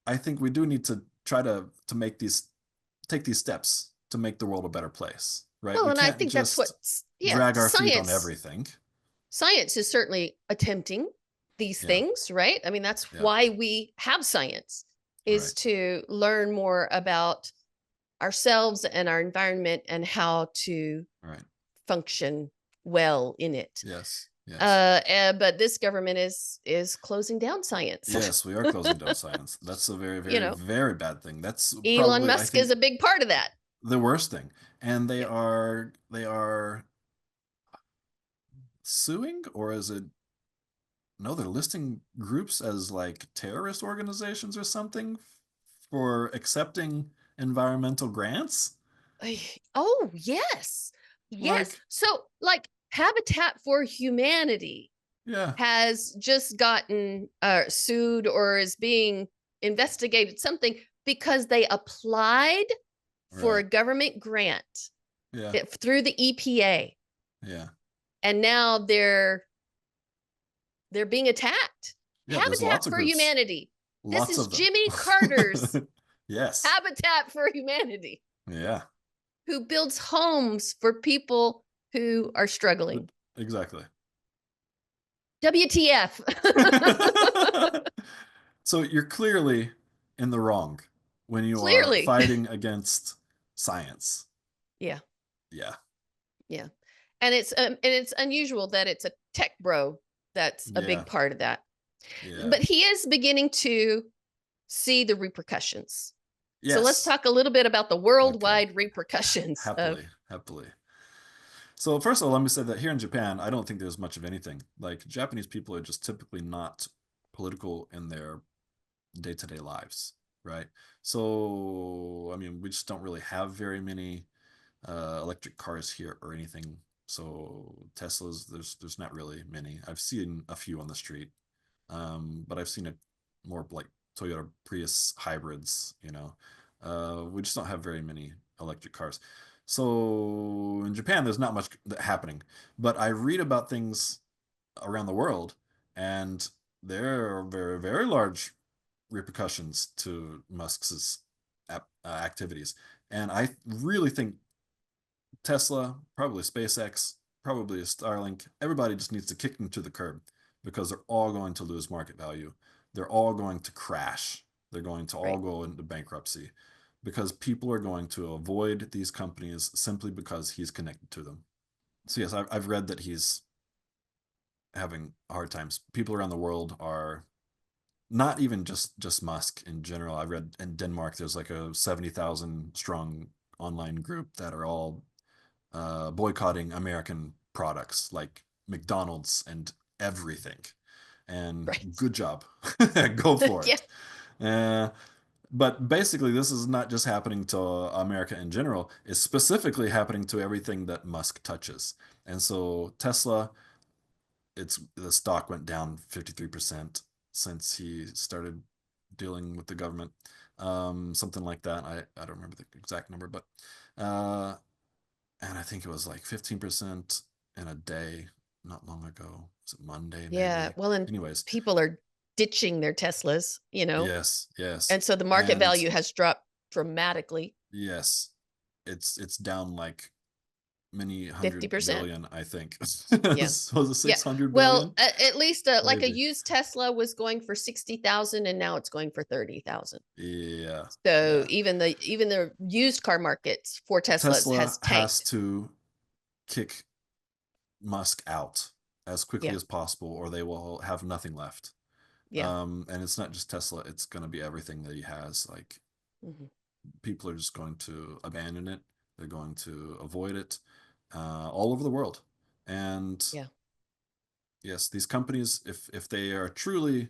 S1: I think we do need to try to make these take these steps to make the world a better place, right?
S2: Well,
S1: We
S2: and I
S1: can't
S2: think that's what,
S1: just
S2: yeah,
S1: drag our feet on
S2: science
S1: everything.
S2: science is certainly attempting these
S1: Yeah,
S2: things, right? I mean, that's
S1: yeah,
S2: why we have science, is
S1: right,
S2: to learn more about ourselves and our environment and how to
S1: right.
S2: function well in it.
S1: Yes, yes,
S2: But this government is closing down science.
S1: yes. We are closing down science. That's a very,
S2: you
S1: very,
S2: know,
S1: very bad thing. That's
S2: Elon
S1: probably, I
S2: Musk is
S1: think,
S2: a big part of that.
S1: the worst thing. And
S2: Yeah.
S1: they are suing, or is it? No, they're listing groups as like terrorist organizations or something for accepting environmental grants.
S2: Oh, yes. Yes.
S1: Like,
S2: So, like, Habitat for Humanity
S1: Yeah.
S2: has just gotten sued or is being investigated something because they applied for a
S1: Right.
S2: government grant
S1: Yeah.
S2: through the EPA,
S1: Yeah.
S2: and now they're being attacked.
S1: Yeah. There's
S2: Habitat
S1: lots of
S2: for
S1: groups,
S2: Humanity. This
S1: lots
S2: is
S1: of them.
S2: Jimmy Carter's
S1: Yes.
S2: Habitat for Humanity,
S1: Yeah.
S2: who builds homes for people who are struggling.
S1: Exactly.
S2: WTF?
S1: So you're clearly in the wrong when you are
S2: Clearly.
S1: fighting against science.
S2: Yeah.
S1: Yeah.
S2: Yeah. And it's unusual that it's a tech bro that's a
S1: Yeah.
S2: big part of that.
S1: Yeah.
S2: But he is beginning to see the repercussions. So let's
S1: Yes.
S2: talk a little bit about the
S1: Okay.
S2: worldwide repercussions of
S1: Happily. Happily. So first of all, let me say that here in Japan, I don't think there's much of anything. Like Japanese people are just typically not political in their day-to-day lives, right? So, I mean, we just don't really have very many electric cars here or anything. So Teslas, there's not really many. I've seen a few on the street, but I've seen it more like Toyota Prius hybrids. We just don't have very many electric cars. So in Japan, there's not much happening, but I read about things around the world, and there are very, very large repercussions to Musk's activities. And I really think Tesla, probably SpaceX, probably Starlink, everybody just needs to kick them to the curb because they're all going to lose market value. They're all going to crash. They're going to all
S2: right.
S1: go into bankruptcy because people are going to avoid these companies simply because he's connected to them. So, yes, I've read that he's having hard times. People around the world are not even just Musk in general. I read in Denmark there's like a 70,000 strong online group that are all boycotting American products like McDonald's and everything. And
S2: Right.
S1: good job. Go for
S2: Yeah.
S1: it. Uh, but basically, this is not just happening to America in general, it's specifically happening to everything that Musk touches. And so Tesla, the stock went down 53% since he started dealing with the government. Something like that. I don't remember the exact number, but uh, and I think it was like 15% in a day not long ago. Was it Monday,
S2: Yeah.
S1: maybe?
S2: Well, and
S1: Anyways,
S2: people are ditching their Teslas,
S1: yes, yes.
S2: and so the market
S1: And
S2: value has dropped dramatically,
S1: yes, it's down like many hundred
S2: 50%.
S1: billion, I think.
S2: Yeah.
S1: Was it
S2: Yeah.
S1: 600
S2: Well,
S1: billion?
S2: at least like a
S1: Maybe.
S2: used Tesla was going for 60,000 and now it's going for 30,000.
S1: Yeah,
S2: So
S1: yeah.
S2: even the used car markets for Teslas
S1: Tesla
S2: has
S1: has
S2: tanked.
S1: to kick Musk out as quickly
S2: Yeah.
S1: as possible, or they will have nothing left.
S2: Yeah.
S1: And it's not just Tesla; it's going to be everything that he has. Like
S2: Mhm.
S1: people are just going to abandon it. They're going to avoid it all over the world. And
S2: Yeah.
S1: yes, these companies, if they are truly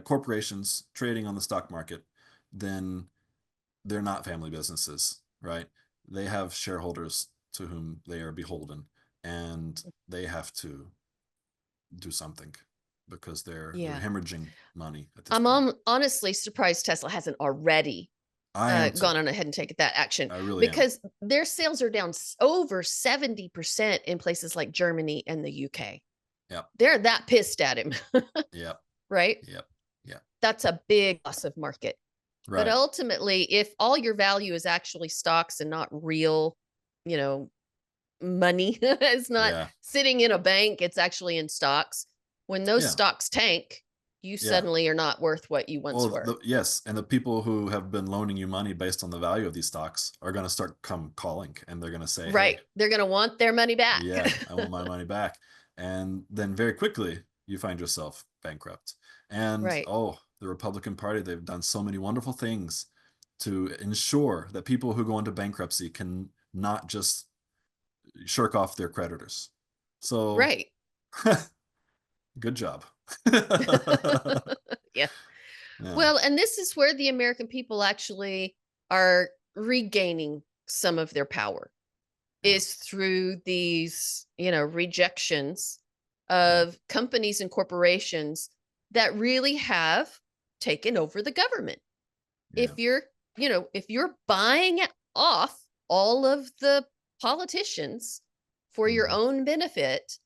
S1: corporations trading on the stock market, then they're not family businesses, right? They have shareholders to whom they are beholden, and they have to do something because they're
S2: Yeah.
S1: hemorrhaging money at this
S2: I'm
S1: point.
S2: honestly surprised Tesla hasn't already
S1: I am too.
S2: gone on ahead and taken that action,
S1: I really am.
S2: because their sales are down over 70% in places like Germany and the UK.
S1: Yep.
S2: They're that pissed at him,
S1: Yep.
S2: right?
S1: Yep. Yep.
S2: That's a big loss of market. But
S1: Right.
S2: ultimately, if all your value is actually stocks and not real, you know, money, it's not
S1: Yeah.
S2: sitting in a bank, it's actually in stocks. When those
S1: Yeah.
S2: stocks tank, you
S1: Yeah.
S2: suddenly are not worth what you once
S1: Well,
S2: were.
S1: yes, and the people who have been loaning you money based on the value of these stocks are going to start come calling, and they're going to say,
S2: Right.
S1: "Hey,
S2: They're going to want their money back.
S1: yeah, I want my money back." And then very quickly, you find yourself bankrupt. And
S2: Right.
S1: oh, the Republican Party, they've done so many wonderful things to ensure that people who go into bankruptcy can not just shirk off their creditors. So,
S2: Right.
S1: good job.
S2: Yeah.
S1: Yeah.
S2: Well, and this is where the American people actually are regaining some of their power.
S1: Yeah.
S2: is through these, rejections
S1: Yeah.
S2: of companies and corporations that really have taken over the government.
S1: Yeah.
S2: If you're, if you're buying off all of the politicians for your
S1: Hmm.
S2: own benefit,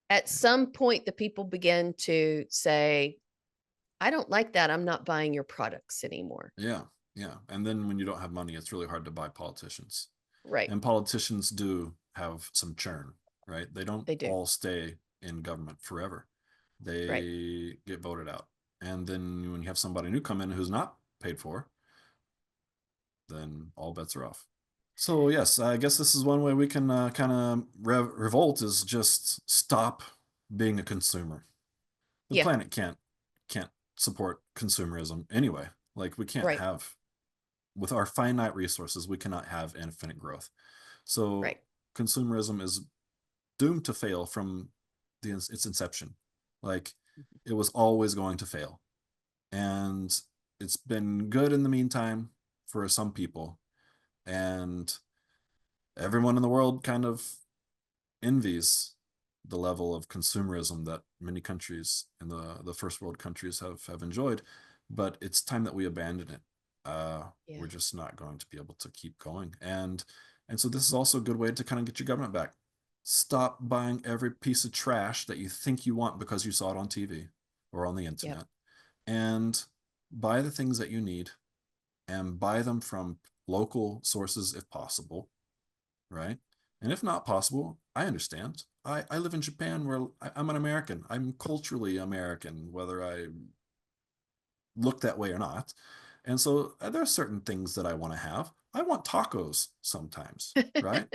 S2: at
S1: Yeah.
S2: some point the people begin to say, I don't like that. I'm not buying your products anymore.
S1: Yeah. Yeah. And then when you don't have money, it's really hard to buy politicians.
S2: Right.
S1: And politicians do have some churn, right? They don't
S2: They do.
S1: all stay in government forever.
S2: Right.
S1: They get voted out. And then when you have somebody new come in who's not paid for, then all bets are off. So yes, I guess this is one way we can kind of revolt is just stop being a consumer. The
S2: Yeah.
S1: planet can't support consumerism anyway. Like we can't
S2: Right.
S1: have with our finite resources, we cannot have infinite growth. So
S2: Right.
S1: consumerism is doomed to fail from its inception. Like it was always going to fail, and it's been good in the meantime for some people, and everyone in the world kind of envies the level of consumerism that many countries in the first world countries have enjoyed, but it's time that we abandon it. We're
S2: Yeah.
S1: just not going to be able to keep going, and so this is also a good way to kind of get your government back. Stop buying every piece of trash that you think you want because you saw it on TV or on the
S2: Yep.
S1: internet, and buy the things that you need and buy them from local sources if possible, right? And if not possible, I understand. I live in Japan where I'm an American. I'm culturally American, whether I look that way or not. And so there are certain things that I want to have. I want tacos sometimes, right?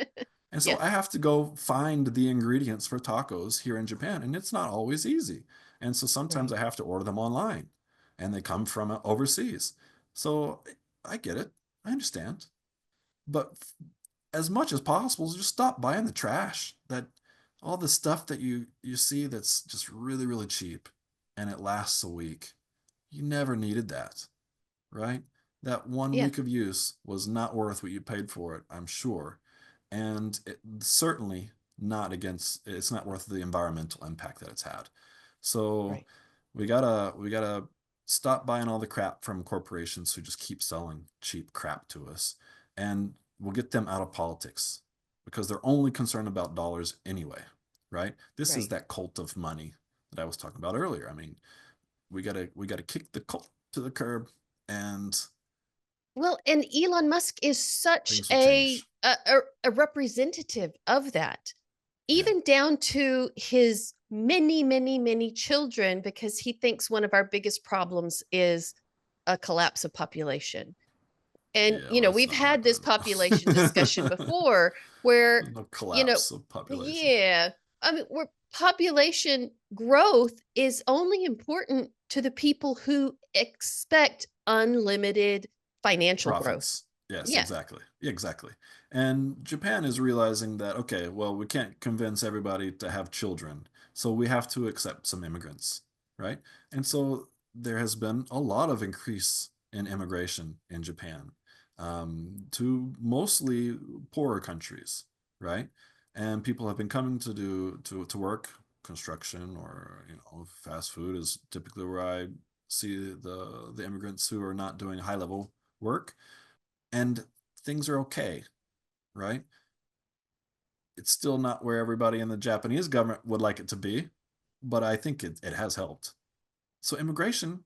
S1: And so
S2: Yeah.
S1: I have to go find the ingredients for tacos here in Japan, and it's not always easy. And so sometimes
S2: Right.
S1: I have to order them online, and they come from overseas. So I get it. I understand. But as much as possible, just stop buying the trash. That all the stuff that you see that's just really really cheap, and it lasts a week. You never needed that, right? That one
S2: Yeah.
S1: week of use was not worth what you paid for it, I'm sure, and certainly not against. It's not worth the environmental impact that it's had. So
S2: Right.
S1: we gotta stop buying all the crap from corporations who just keep selling cheap crap to us, and we'll get them out of politics because they're only concerned about dollars anyway, right? This is
S2: Right.
S1: that cult of money that I was talking about earlier. I mean, we gotta kick the cult to the curb, and
S2: Well, and Elon Musk is such
S1: things will change.
S2: a representative of that,
S1: Yeah,
S2: even down to his many, many, many children, because he thinks one of our biggest problems is a collapse of population. And,
S1: yeah. Well, that's
S2: we've
S1: not
S2: had this
S1: happening.
S2: population discussion before where,
S1: No
S2: you know,
S1: collapse of population.
S2: yeah, I mean, where population growth is only important to the people who expect unlimited financial growth.
S1: Profits. Yes,
S2: Yeah,
S1: exactly. Exactly. And Japan is realizing that, okay, well, we can't convince everybody to have children, so we have to accept some immigrants, right? And so there has been a lot of increase in immigration in Japan, to mostly poorer countries, right? And people have been coming to do to work construction, or fast food is typically where I see the immigrants who are not doing high level work, and things are okay, right? It's still not where everybody in the Japanese government would like it to be, but I think it has helped. So immigration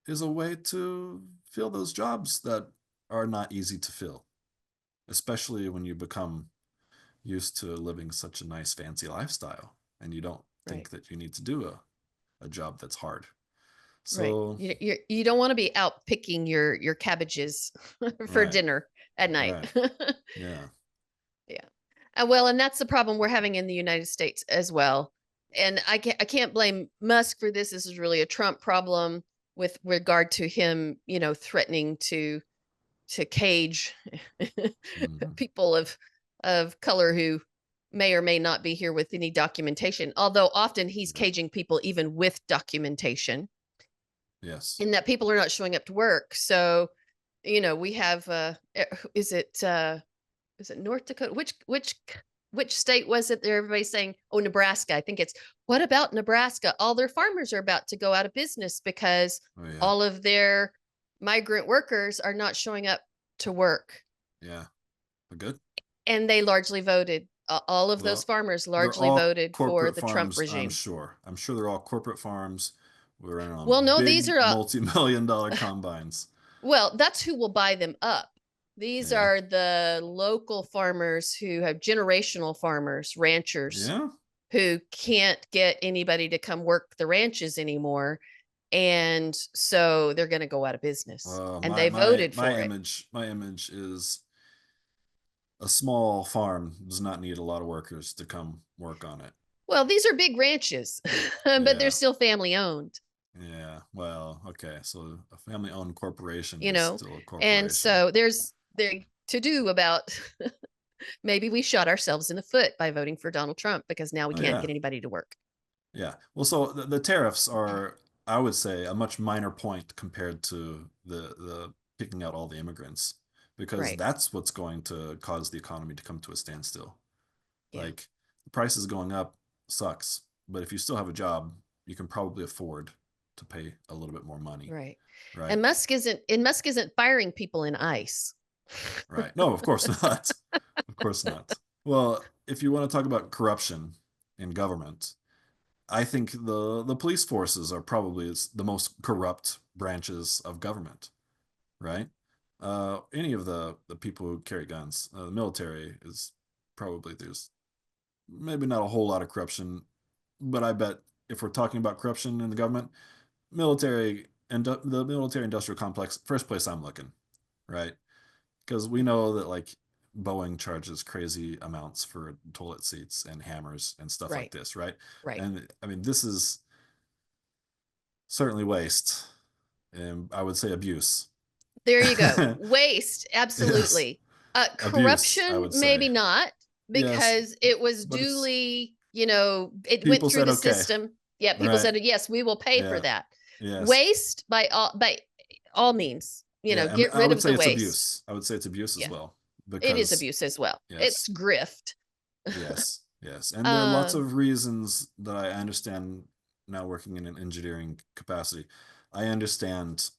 S1: is a way to fill those jobs that are not easy to fill, especially when you become used to living such a nice fancy lifestyle and you don't
S2: right,
S1: think that you need to do a job that's hard.
S2: right.
S1: So
S2: You don't want to be out picking your cabbages for
S1: right,
S2: dinner at night.
S1: right, yeah,
S2: Yeah. Well, and that's the problem we're having in the United States as well. And I can't blame Musk for this. This is really a Trump problem with regard to him, threatening to cage
S1: hmm,
S2: people of color who may or may not be here with any documentation. Although often he's
S1: yeah,
S2: caging people even with documentation,
S1: yes,
S2: in that people are not showing up to work. So, we have is it North Dakota? Which which state was it that everybody's saying, oh, Nebraska. I think it's, what about Nebraska? All their farmers are about to go out of business because
S1: Oh yeah.
S2: all of their migrant workers are not showing up to work.
S1: Yeah. But good.
S2: And they largely voted. All of those
S1: Well,
S2: farmers
S1: they're
S2: largely
S1: all
S2: voted for
S1: corporate
S2: the Trump
S1: farms, I'm
S2: regime.
S1: sure. I'm sure they're all corporate farms. We're in
S2: Well, no, these
S1: big
S2: are
S1: multi-million-dollar combines.
S2: well, that's who will buy them up. These
S1: Yeah.
S2: are the local farmers who have generational farmers, ranchers
S1: Yeah.
S2: who can't get anybody to come work the ranches anymore. And so they're going to go out of business.
S1: Well,
S2: And they voted for it.
S1: my image is a small farm does not need a lot of workers to come work on it.
S2: Well, these are big ranches, but they're
S1: Yeah.
S2: still family owned.
S1: Yeah. Well, okay. So a family-owned corporation
S2: You
S1: is
S2: know,
S1: still a
S2: and
S1: corporation.
S2: so there's there to do about maybe we shot ourselves in the foot by voting for Donald Trump because now we
S1: Oh
S2: can't
S1: yeah.
S2: get anybody to work.
S1: Yeah. Well, so the tariffs are, I would say, a much minor point compared to the kicking out all the immigrants, because
S2: Right.
S1: that's what's going to cause the economy to come to a standstill.
S2: Yeah.
S1: Like the prices going up sucks, but if you still have a job, you can probably afford to pay a little bit more money,
S2: Right.
S1: right?
S2: And Musk isn't firing people in ICE.
S1: Right. No, of course not. Of course not. Well, if you want to talk about corruption in government, I think the police forces are probably the most corrupt branches of government, right? Any of the people who carry guns, the military is probably, there's maybe not a whole lot of corruption, but I bet if we're talking about corruption in the government, military and the military industrial complex, first place I'm looking, right? Because we know that like Boeing charges crazy amounts for toilet seats and hammers and stuff like
S2: Right.
S1: this, right?
S2: Right.
S1: And I mean, this is certainly waste, and I would say abuse.
S2: There you go. Waste,
S1: Yes,
S2: absolutely.
S1: abuse, I
S2: Corruption,
S1: would say.
S2: maybe not,
S1: Yes,
S2: because it was
S1: but it's
S2: duly, it went
S1: people
S2: through
S1: said
S2: the
S1: okay,
S2: system. Yeah, people
S1: right?
S2: said, yes, we will pay for
S1: Yeah,
S2: that.
S1: yes,
S2: Waste by all means,
S1: yeah, and
S2: get
S1: I
S2: rid
S1: would
S2: of
S1: say
S2: the
S1: it's
S2: waste.
S1: abuse. I would say it's abuse as
S2: Yeah,
S1: well,
S2: it is
S1: because
S2: abuse as well. It's
S1: yes,
S2: grift.
S1: yes, yes, and there are lots
S2: uh,
S1: of reasons that I understand now working in an engineering capacity. I understand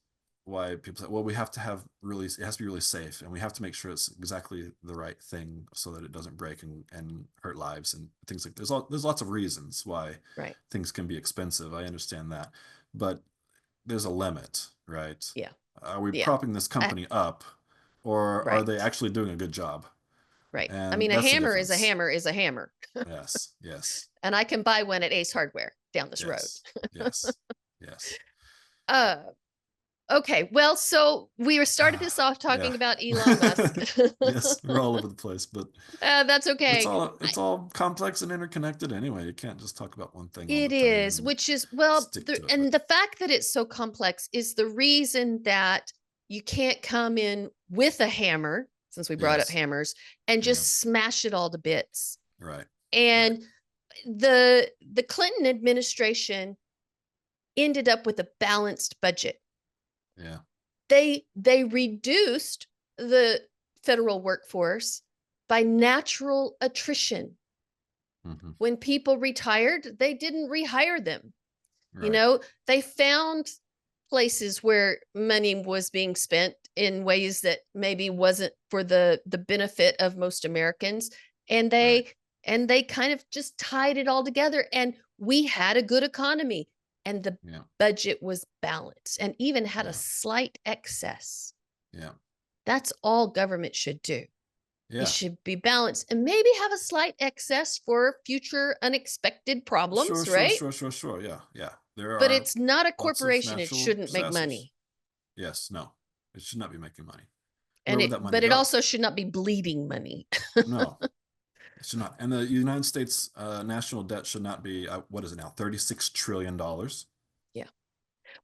S1: why people say, well, we have to have really, it has to be really safe, and we have to make sure it's exactly the right thing so that it doesn't break and hurt lives and things like there's lots of reasons why
S2: right.
S1: things can be expensive. I understand that, but there's a limit, right?
S2: Yeah.
S1: Are we
S2: Yeah.
S1: propping this
S2: Uh,
S1: company up, or are they
S2: right.
S1: actually doing a good job?
S2: Right. I
S1: And
S2: mean, a
S1: that's the
S2: hammer is a
S1: difference.
S2: hammer is a hammer.
S1: Yes, yes,
S2: And I can buy one at Ace Hardware down this road.
S1: yes, yes, yes.
S2: uh, Okay, well, so we were started this off
S1: Yeah.
S2: talking about Elon Musk.
S1: Yes, we're all over the place, but
S2: That's okay.
S1: it's all complex and interconnected anyway. You can't just talk about one thing all the
S2: It
S1: time
S2: is,
S1: and
S2: which is, well,
S1: stick to it. But
S2: and the fact that it's so complex is the reason that you can't come in with a hammer, since we brought up
S1: yes,
S2: hammers, and
S1: yeah,
S2: just smash it all to bits.
S1: right, right,
S2: And the Clinton administration ended up with a balanced budget.
S1: yeah,
S2: They reduced the federal workforce by natural attrition.
S1: hmm,
S2: When people retired, they didn't rehire them.
S1: right,
S2: They found places where money was being spent in ways that maybe wasn't for the benefit of most Americans, and
S1: right,
S2: they kind of just tied it all together, and we had a good economy, and the
S1: yeah,
S2: budget was balanced and even had a
S1: yeah,
S2: slight excess.
S1: yeah,
S2: That's all government should do. It
S1: yeah.
S2: should be balanced and maybe have a slight excess for future unexpected
S1: Sure,
S2: problems,
S1: sure,
S2: right?
S1: sure, sure, sure. Yeah, yeah. There
S2: But
S1: are
S2: it's not a
S1: lots of
S2: corporation. It
S1: natural
S2: shouldn't make
S1: disasters.
S2: money.
S1: Yes, no, it should not be making money. Where
S2: And
S1: would
S2: it
S1: that money
S2: but it
S1: go?
S2: also should not be bleeding money.
S1: No, it should not. And the United States national debt should not be, what is it now, $36 trillion.
S2: Yeah.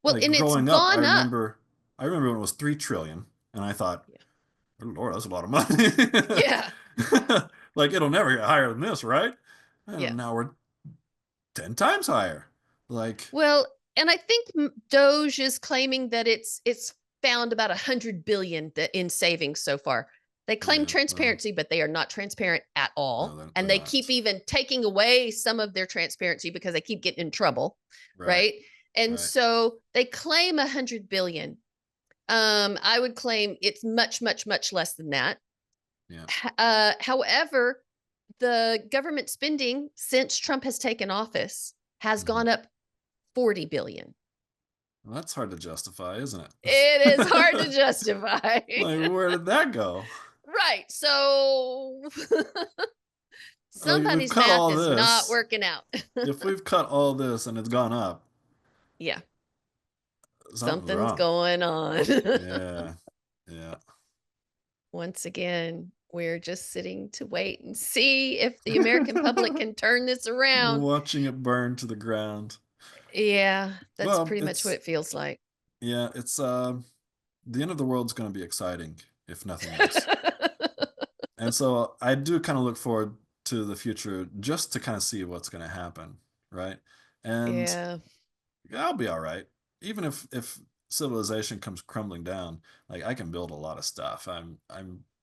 S2: Well,
S1: Like
S2: and it's
S1: growing up,
S2: gone up.
S1: I remember when it was 3 trillion, and I thought,
S2: Yeah.
S1: oh, Lord, that's a lot of money.
S2: Yeah.
S1: Like it'll never get higher than this, right?
S2: Yeah.
S1: And now we're 10 times higher. Like,
S2: Well, and I think Doge is claiming that it's found about 100 billion in savings so far. They claim
S1: Yeah,
S2: transparency, but they are not transparent at all.
S1: no,
S2: And
S1: they're
S2: they
S1: not.
S2: keep even taking away some of their transparency because they keep getting in trouble.
S1: Right.
S2: Right. And
S1: Right.
S2: so they claim 100 billion. I would claim it's much, much, much less than that.
S1: Yeah.
S2: However, the government spending since Trump has taken office has
S1: Mhm.
S2: gone up 40 billion.
S1: Well, that's hard to justify, isn't it?
S2: It is hard to justify.
S1: Like, where did that go?
S2: Right. So
S1: Like, if we've
S2: somebody's
S1: cut
S2: math
S1: all
S2: is not
S1: this,
S2: working out.
S1: if we've cut all this and it's gone up,
S2: Yeah.
S1: something's
S2: Something's
S1: wrong.
S2: going on.
S1: Yeah. Yeah.
S2: Once again, we're just sitting to wait and see if the American public can turn this around.
S1: Watching it burn to the ground.
S2: Yeah, that's
S1: Well,
S2: pretty much what
S1: it's
S2: it feels like.
S1: yeah, it's the end of the world's going to be exciting if nothing else. And so I do kind of look forward to the future just to kind of see what's going to happen, right? And
S2: Yeah.
S1: I'll be all right. Even if civilization comes crumbling down, like I can build a lot of stuff. I'm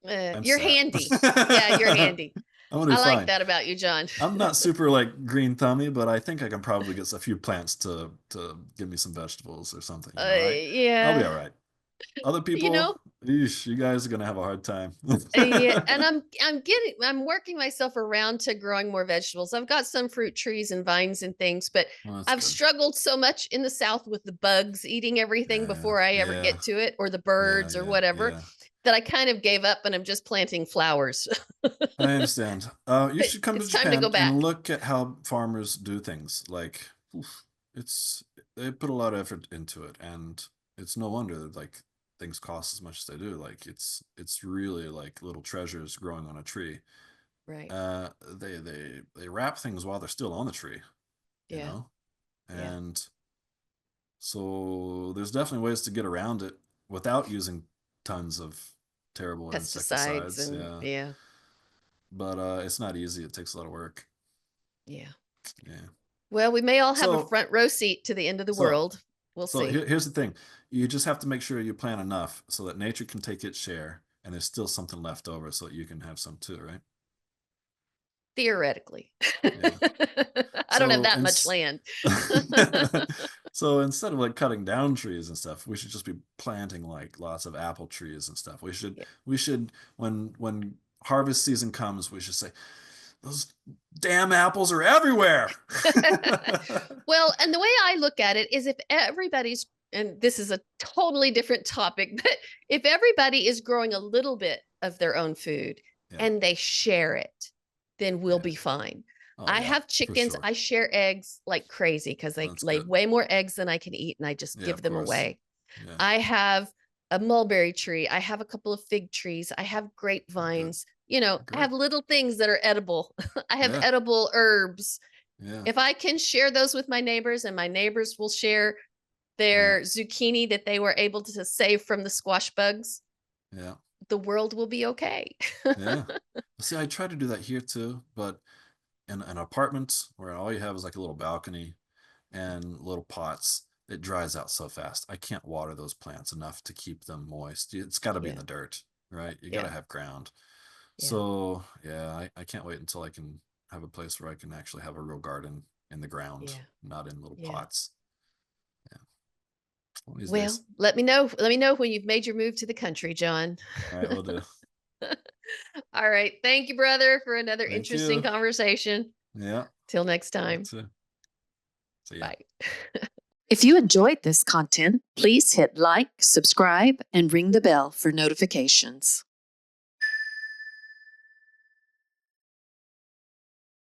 S2: You're
S1: set.
S2: handy. Yeah, you're handy.
S1: I'm gonna be
S2: I like
S1: fine.
S2: that about you, John.
S1: I'm not super like green thummy, but I think I can probably get a few plants to give me some vegetables or something. I'll be
S2: Yeah.
S1: all right. Other
S2: You
S1: people,
S2: know,
S1: eesh, you guys are gonna have a hard time.
S2: yeah, and I'm working myself around to growing more vegetables. I've got some fruit trees and vines and things, but
S1: Well, that's
S2: I've
S1: good.
S2: struggled so much in the South with the bugs eating everything
S1: Yeah,
S2: before I ever
S1: yeah,
S2: get to it, or the
S1: yeah,
S2: birds or
S1: yeah,
S2: whatever,
S1: yeah.
S2: that I kind of gave up and I'm just planting flowers.
S1: I understand. You
S2: But
S1: should come to
S2: it's time to go
S1: Japan and
S2: back.
S1: look at how farmers do things. Like, oof, it's they put a lot of effort into it, and it's no wonder that like things cost as much as they do. Like, it's really like little treasures growing on a tree.
S2: Right.
S1: They wrap things while they're still on the tree, you
S2: Yeah.
S1: know,
S2: Yeah.
S1: and so there's definitely ways to get around it without using tons of terrible
S2: Pesticides
S1: insecticides.
S2: and
S1: Yeah,
S2: yeah.
S1: but it's not easy. It takes a lot of work.
S2: Yeah.
S1: Yeah.
S2: Well, we may all have a
S1: So
S2: front row seat to the end of the
S1: so
S2: world. We'll
S1: so
S2: see.
S1: here's the thing. You just have to make sure you plant enough so that nature can take its share and there's still something left over so that you can have some too, right?
S2: Theoretically.
S1: Yeah.
S2: I don't have
S1: So
S2: that
S1: and
S2: much land.
S1: so instead of like cutting down trees and stuff, we should just be planting like lots of apple trees and stuff.
S2: Yeah.
S1: We should when harvest season comes, we should say those damn apples are everywhere.
S2: Well, and the way I look at it is if everybody's, and this is a totally different topic, but if everybody is growing a little bit of their own food
S1: Yeah.
S2: and they share it, then we'll
S1: Yeah.
S2: be fine.
S1: Oh
S2: I
S1: yeah,
S2: have
S1: for
S2: chickens.
S1: sure.
S2: I share eggs like crazy because they
S1: That's
S2: lay
S1: good.
S2: way more eggs than I can eat, and I just
S1: Yeah,
S2: give
S1: of
S2: them
S1: course.
S2: away.
S1: Yeah.
S2: I have a mulberry tree. I have a couple of fig trees. I have
S1: Good.
S2: grapevines. You know, I
S1: Great.
S2: have little things that are edible. I have
S1: Yeah.
S2: edible herbs.
S1: Yeah.
S2: If I can share those with my neighbors and my neighbors will share
S1: Yeah.
S2: their zucchini that they were able to save from the squash bugs,
S1: Yeah.
S2: the world will be okay.
S1: Yeah. See, I try to do that here too, but in an apartment where all you have is like a little balcony and little pots, it dries out so fast. I can't water those plants enough to keep them moist. It's got to be in
S2: Yeah.
S1: the dirt, right? You got to
S2: Yeah.
S1: have ground.
S2: Yeah.
S1: So, yeah, I can't wait until I can have a place where I can actually have a real garden in the ground,
S2: Yeah.
S1: not in little
S2: Yeah.
S1: pots. Yeah. One of these
S2: Well,
S1: days.
S2: let me know. Let me know when you've made your move to the country, John.
S1: All right, we'll do.
S2: All right. Thank you, brother, for another
S1: Thank
S2: interesting
S1: you.
S2: conversation.
S1: Yeah.
S2: Till next
S1: You
S2: time.
S1: too. See ya.
S2: Bye.
S3: If you enjoyed this content, please hit like, subscribe, and ring the bell for notifications.